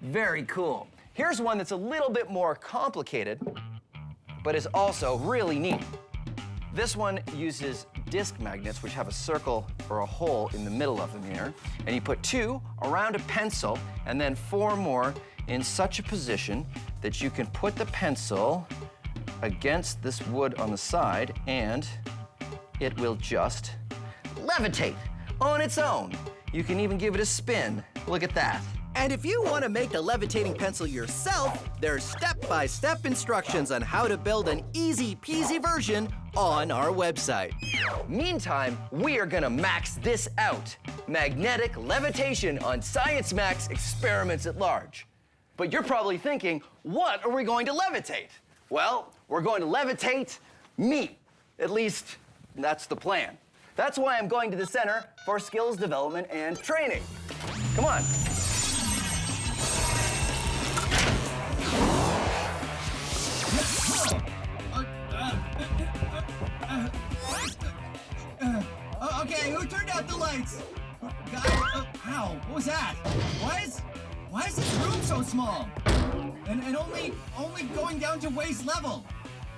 Very cool. Here's one that's a little bit more complicated, but is also really neat. This one uses disc magnets, which have a circle or a hole in the middle of them here. And you put two around a pencil and then four more in such a position that you can put the pencil against this wood on the side and it will just levitate on its own. You can even give it a spin. Look at that. And if you want to make the levitating pencil yourself, there's step-by-step instructions on how to build an easy-peasy version on our website. Meantime, we are gonna max this out. Magnetic levitation on Science Max Experiments at Large. But you're probably thinking, what are we going to levitate? Well, we're going to levitate meat. At least, that's the plan. That's why I'm going to the Center for Skills Development and Training. Come on. Okay, who turned out the lights? Ow, what was that? Why is this room so small? And only going down to waist level.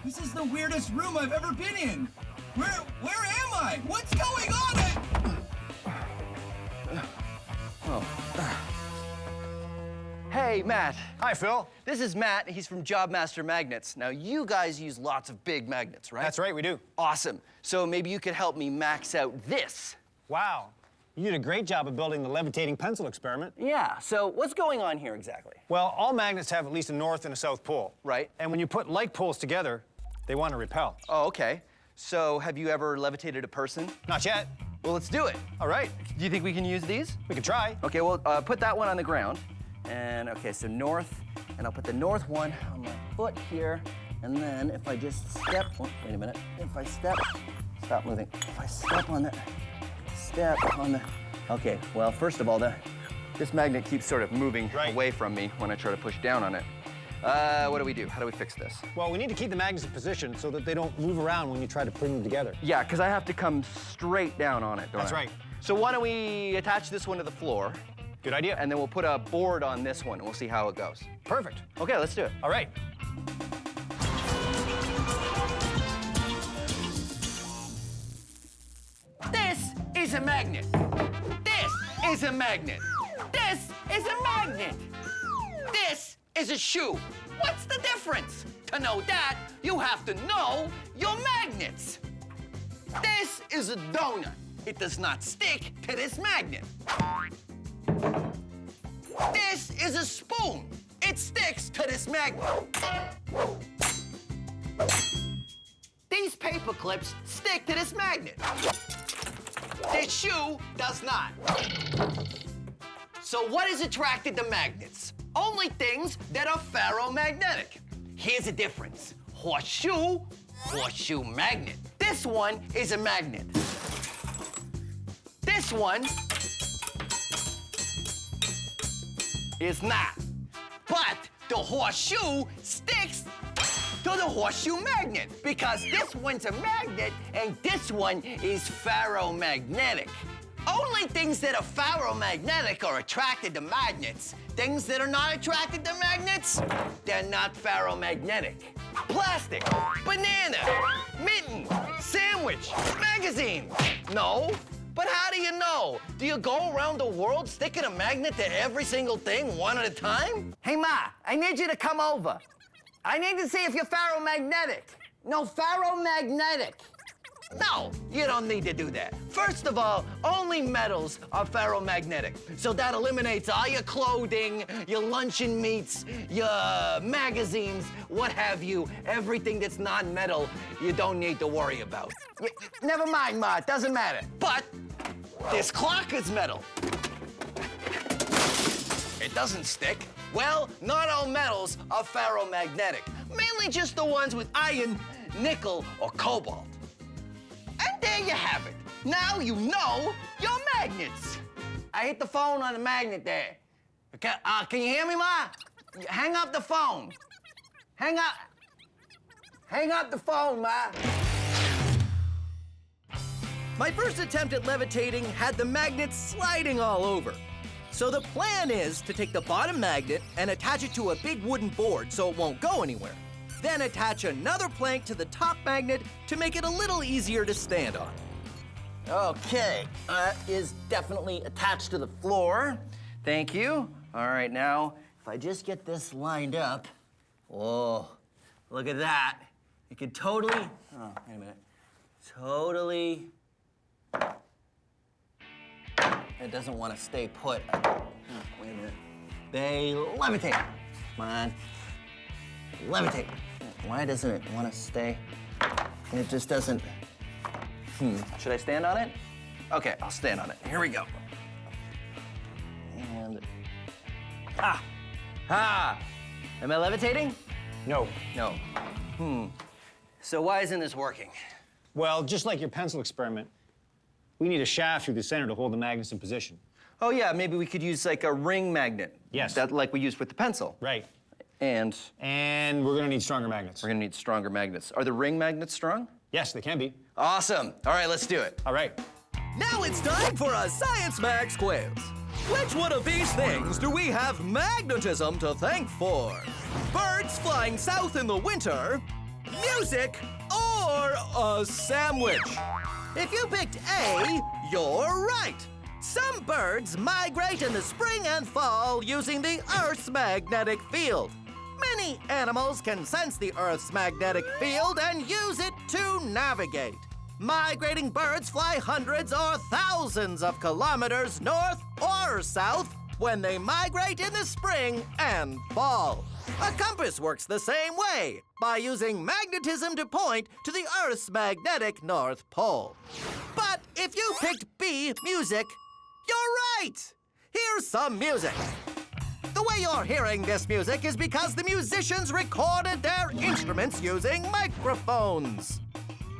This is the weirdest room I've ever been in. Where am I? What's going on? Hey, Matt. Hi, Phil. This is Matt. He's from Jobmaster Magnets. Now, you guys use lots of big magnets, right? That's right, we do. Awesome. So maybe you could help me max out this. Wow. You did a great job of building the levitating pencil experiment. Yeah, so what's going on here exactly? Well, all magnets have at least a north and a south pole. Right. And when you put like poles together, they want to repel. Oh, okay. So have you ever levitated a person? Not yet. Well, let's do it. All right. Do you think we can use these? We can try. Okay, well, put that one on the ground. And, okay, so north and I'll put the north one on my foot here, and then if I just step, oh, wait a minute, if I step, stop moving. If I step on the, okay, well, first of all, this magnet keeps sort of moving away from me when I try to push down on it. What do we do? How do we fix this? Well, we need to keep the magnets in position so that they don't move around when you try to bring them together. Yeah, because I have to come straight down on it, don't I? That's right. So why don't we attach this one to the floor? Good idea. And then we'll put a board on this one, and we'll see how it goes. Perfect. Okay, let's do it. All right. This is a magnet. This is a magnet. This is a magnet. This is a shoe. What's the difference? To know that, you have to know your magnets. This is a donut. It does not stick to this magnet. This is a spoon. It sticks to this magnet. These paper clips stick to this magnet. This shoe does not. So what is attracted to magnets? Only things that are ferromagnetic. Here's the difference. Horseshoe, horseshoe magnet. This one is a magnet. This one is not. But the horseshoe sticks to the horseshoe magnet because this one's a magnet and this one is ferromagnetic. Only things that are ferromagnetic are attracted to magnets. Things that are not attracted to magnets, they're not ferromagnetic. Plastic, banana, mitten, sandwich, magazine. No, but how do you know? Do you go around the world sticking a magnet to every single thing one at a time? Hey, Ma, I need you to come over. I need to see if you're ferromagnetic. No, ferromagnetic. No, you don't need to do that. First of all, only metals are ferromagnetic. So that eliminates all your clothing, your luncheon meats, your magazines, what have you. Everything that's non-metal, you don't need to worry about. Never mind, Ma, it doesn't matter. But this clock is metal. It doesn't stick. Well, not all metals are ferromagnetic. Mainly just the ones with iron, nickel, or cobalt. And there you have it. Now you know your magnets. I hit the phone on the magnet there. Can you hear me, Ma? Hang up the phone. Hang up the phone, Ma. My first attempt at levitating had the magnets sliding all over. So the plan is to take the bottom magnet and attach it to a big wooden board so it won't go anywhere. Then attach another plank to the top magnet to make it a little easier to stand on. Okay, that is definitely attached to the floor. Thank you. All right, now, if I just get this lined up. Whoa, look at that. You can totally, oh, wait a minute. Totally, it doesn't want to stay put. Oh, wait a minute. They levitate. Come on, levitate. Why doesn't it want to stay? It just doesn't. Should I stand on it? Okay, I'll stand on it. Here we go. And am I levitating? No. No. So why isn't this working? Well, just like your pencil experiment, we need a shaft through the center to hold the magnets in position. Oh yeah, maybe we could use like a ring magnet. Yes. That like we used with the pencil. Right. And we're gonna need stronger magnets. We're gonna need stronger magnets. Are the ring magnets strong? Yes, they can be. Awesome. All right, let's do it. All right. Now it's time for a Science Max quiz. Which one of these things do we have magnetism to thank for? Birds flying south in the winter, music, or a sandwich? If you picked A, you're right. Some birds migrate in the spring and fall using the Earth's magnetic field. Many animals can sense the Earth's magnetic field and use it to navigate. Migrating birds fly hundreds or thousands of kilometers north or south when they migrate in the spring and fall. A compass works the same way, by using magnetism to point to the Earth's magnetic North Pole. But if you picked B, music, you're right! Here's some music. The The way you're hearing this music is because the musicians recorded their instruments using microphones,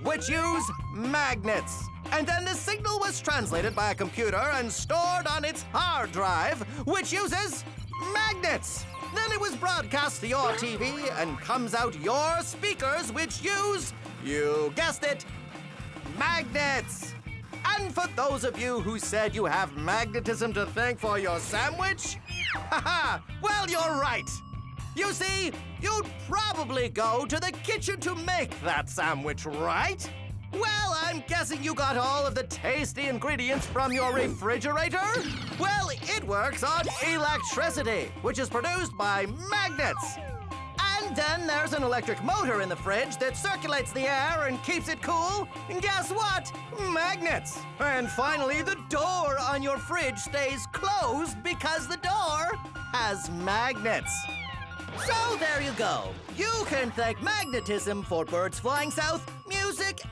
which use magnets. And then the signal was translated by a computer and stored on its hard drive, which uses magnets. Then it was broadcast to your TV and comes out your speakers, which use, you guessed it, magnets. And for those of you who said you have magnetism to thank for your sandwich, haha, well, you're right. You see, you'd probably go to the kitchen to make that sandwich, right? Well, I'm guessing you got all of the tasty ingredients from your refrigerator? Well, it works on electricity, which is produced by magnets. And then there's an electric motor in the fridge that circulates the air and keeps it cool. And guess what? Magnets. And finally, the door on your fridge stays closed because the door has magnets. So there you go. You can thank magnetism for birds flying south, music,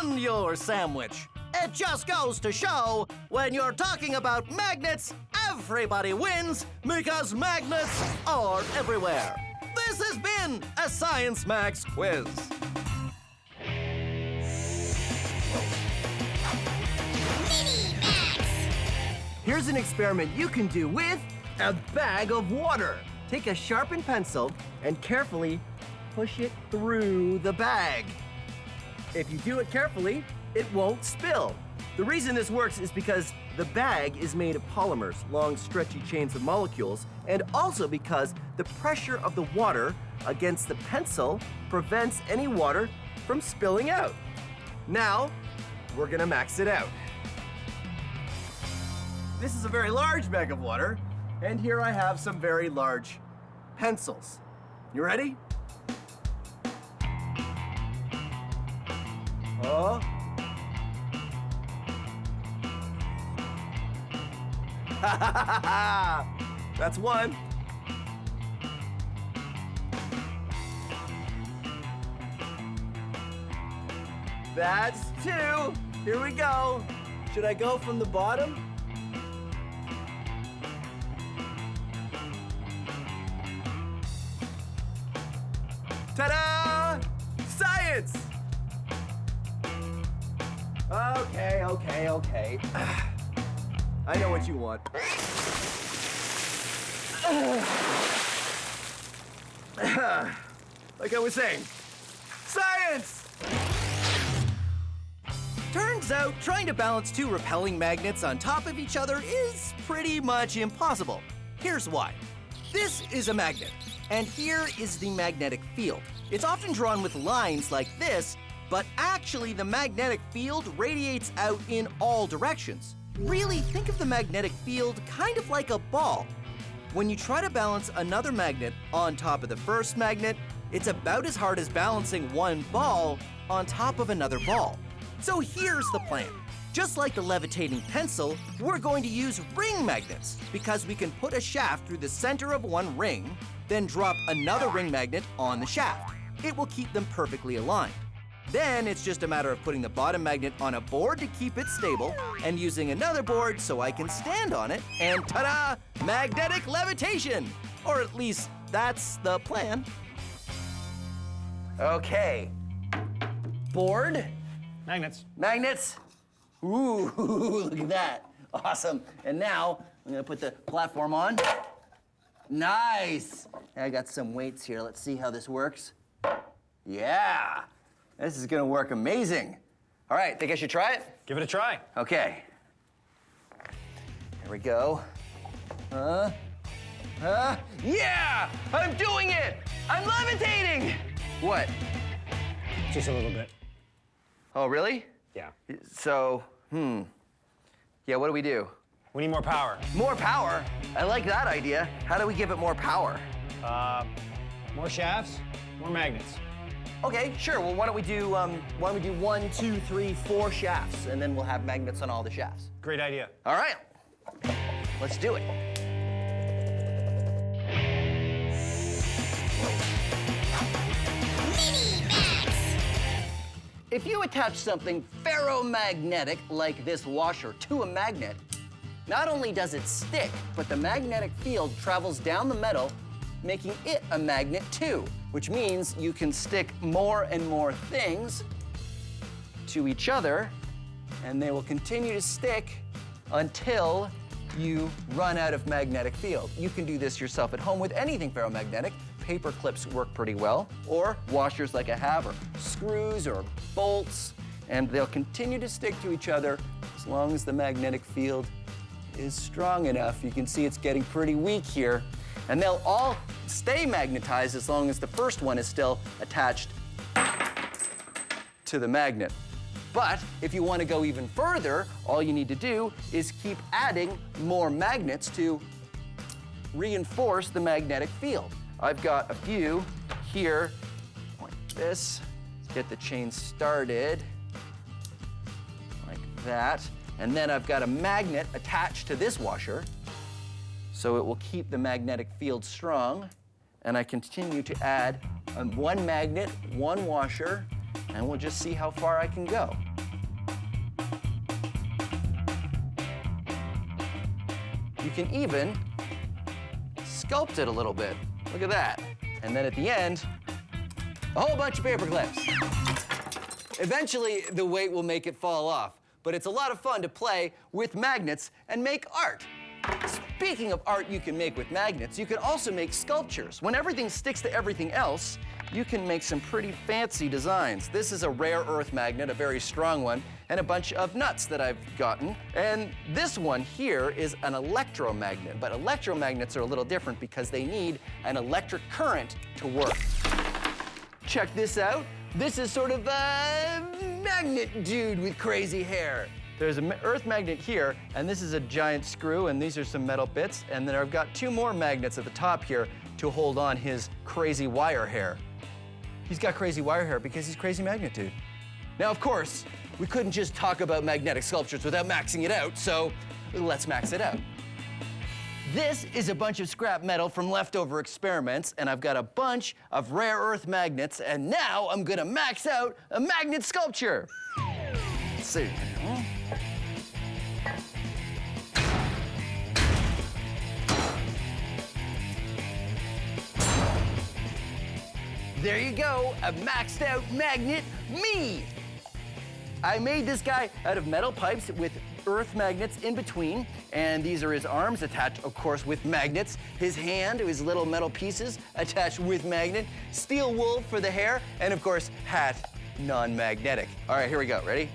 and your sandwich. It just goes to show, when you're talking about magnets, everybody wins because magnets are everywhere. This has been a Science Max quiz. Here's an experiment you can do with a bag of water. Take a sharpened pencil and carefully push it through the bag. If you do it carefully, it won't spill. The reason this works is because the bag is made of polymers, long stretchy chains of molecules, and also because the pressure of the water against the pencil prevents any water from spilling out. Now, we're gonna max it out. This is a very large bag of water, and here I have some very large pencils. You ready? Oh. That's one. That's two. Here we go. Should I go from the bottom? Ta-da! Science! Okay. I know what you want. Like I was saying, science! Turns out trying to balance two repelling magnets on top of each other is pretty much impossible. Here's why. This is a magnet, and here is the magnetic field. It's often drawn with lines like this, but actually the magnetic field radiates out in all directions. Really, think of the magnetic field kind of like a ball. When you try to balance another magnet on top of the first magnet, it's about as hard as balancing one ball on top of another ball. So here's the plan. Just like the levitating pencil, we're going to use ring magnets because we can put a shaft through the center of one ring, then drop another ring magnet on the shaft. It will keep them perfectly aligned. Then it's just a matter of putting the bottom magnet on a board to keep it stable and using another board so I can stand on it, and ta-da! Magnetic levitation! Or at least that's the plan. Okay. Board. Magnets. Magnets. Ooh, look at that. Awesome. And now I'm gonna put the platform on. Nice. I got some weights here. Let's see how this works. Yeah. This is gonna work amazing. All right, think I should try it? Give it a try. Okay. Here we go. Yeah! I'm doing it! I'm levitating! What? Just a little bit. Oh, really? Yeah. So, yeah, what do we do? We need more power. More power? I like that idea. How do we give it more power? More shafts, more magnets. Okay, sure. Well, why don't we do 1, 2, 3, 4 shafts, and then we'll have magnets on all the shafts. Great idea. All right. Let's do it. If you attach something ferromagnetic like this washer to a magnet, Not only does it stick, but the magnetic field travels down the metal, making it a magnet too, which means you can stick more and more things to each other, and they will continue to stick until you run out of magnetic field. You can do this yourself at home with anything ferromagnetic. Paper clips work pretty well, or washers like I have, or screws, or bolts, and they'll continue to stick to each other as long as the magnetic field is strong enough. You can see it's getting pretty weak here, and they'll all stay magnetized as long as the first one is still attached to the magnet. But if you want to go even further, all you need to do is keep adding more magnets to reinforce the magnetic field. I've got a few here, like this. Get the chain started, like that. And then I've got a magnet attached to this washer, so it will keep the magnetic field strong. And I continue to add one magnet, one washer, and we'll just see how far I can go. You can even sculpt it a little bit. Look at that. And then at the end, a whole bunch of paper clips. Eventually, the weight will make it fall off, but it's a lot of fun to play with magnets and make art. Speaking of art you can make with magnets, you can also make sculptures. When everything sticks to everything else, you can make some pretty fancy designs. This is a rare earth magnet, a very strong one, and a bunch of nuts that I've gotten. And this one here is an electromagnet, but electromagnets are a little different because they need an electric current to work. Check this out. This is sort of a magnet dude with crazy hair. There's an earth magnet here, and this is a giant screw, and these are some metal bits, and then I've got two more magnets at the top here to hold on his crazy wire hair. He's got crazy wire hair because he's crazy magnet dude. Now, of course, we couldn't just talk about magnetic sculptures without maxing it out, so let's max it out. This is a bunch of scrap metal from leftover experiments, and I've got a bunch of rare earth magnets, and now I'm gonna max out a magnet sculpture. Let's see. There you go, a maxed out magnet me. I made this guy out of metal pipes with earth magnets in between, and these are his arms attached, of course, with magnets. His hand, his little metal pieces attached with magnet. Steel wool for the hair, and of course, hat, non-magnetic. All right, here we go, ready?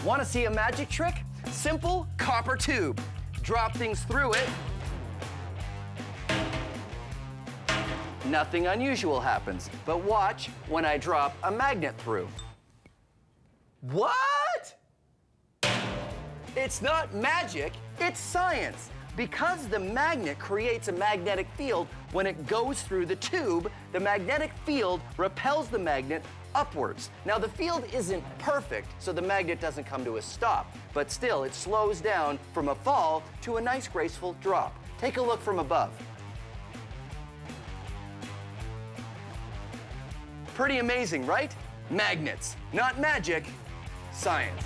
Want to see a magic trick? Simple copper tube. Drop things through it. Nothing unusual happens, but watch when I drop a magnet through. What? It's not magic, it's science. Because the magnet creates a magnetic field, when it goes through the tube, the magnetic field repels the magnet upwards. Now, the field isn't perfect, so the magnet doesn't come to a stop, but still, it slows down from a fall to a nice, graceful drop. Take a look from above. Pretty amazing, right? Magnets. Not magic, science.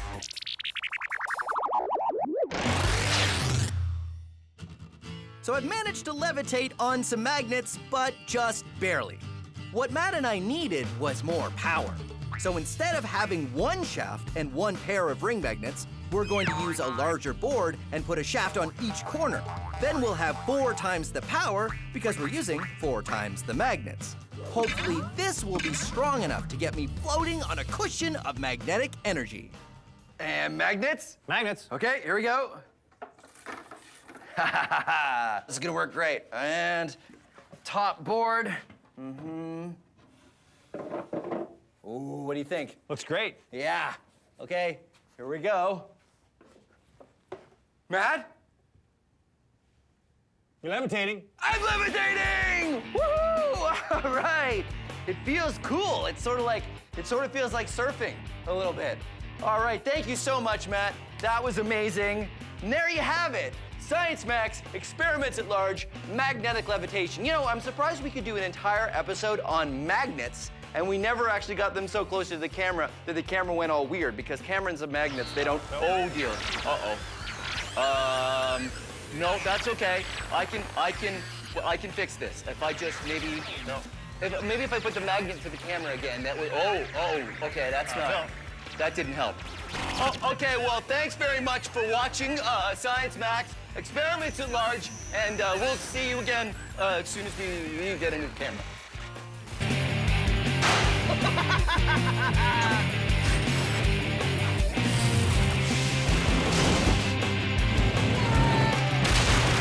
So I've managed to levitate on some magnets, but just barely. What Matt and I needed was more power. So instead of having one shaft and one pair of ring magnets, we're going to use a larger board and put a shaft on each corner. Then we'll have 4 times the power because we're using 4 times the magnets. Hopefully this will be strong enough to get me floating on a cushion of magnetic energy. And magnets? Magnets. Okay, here we go. This is gonna work great. And top board. Ooh, what do you think? Looks great. Yeah. Okay, here we go. Matt? You're levitating. I'm levitating! Woohoo! All right. It feels cool. It sort of feels like surfing a little bit. All right, thank you so much, Matt. That was amazing. And there you have it. Science Max, experiments at large, magnetic levitation. You know, I'm surprised we could do an entire episode on magnets And we never actually got them so close to the camera that the camera went all weird, because cameras and magnets, they don't, oh dear, no, that's okay. I can fix this. If I just maybe, maybe if I put the magnet to the camera again, that would, okay, that's not, that didn't help. Oh, okay, well, thanks very much for watching Science Max Experiments at Large, and we'll see you again as soon as we get a new camera.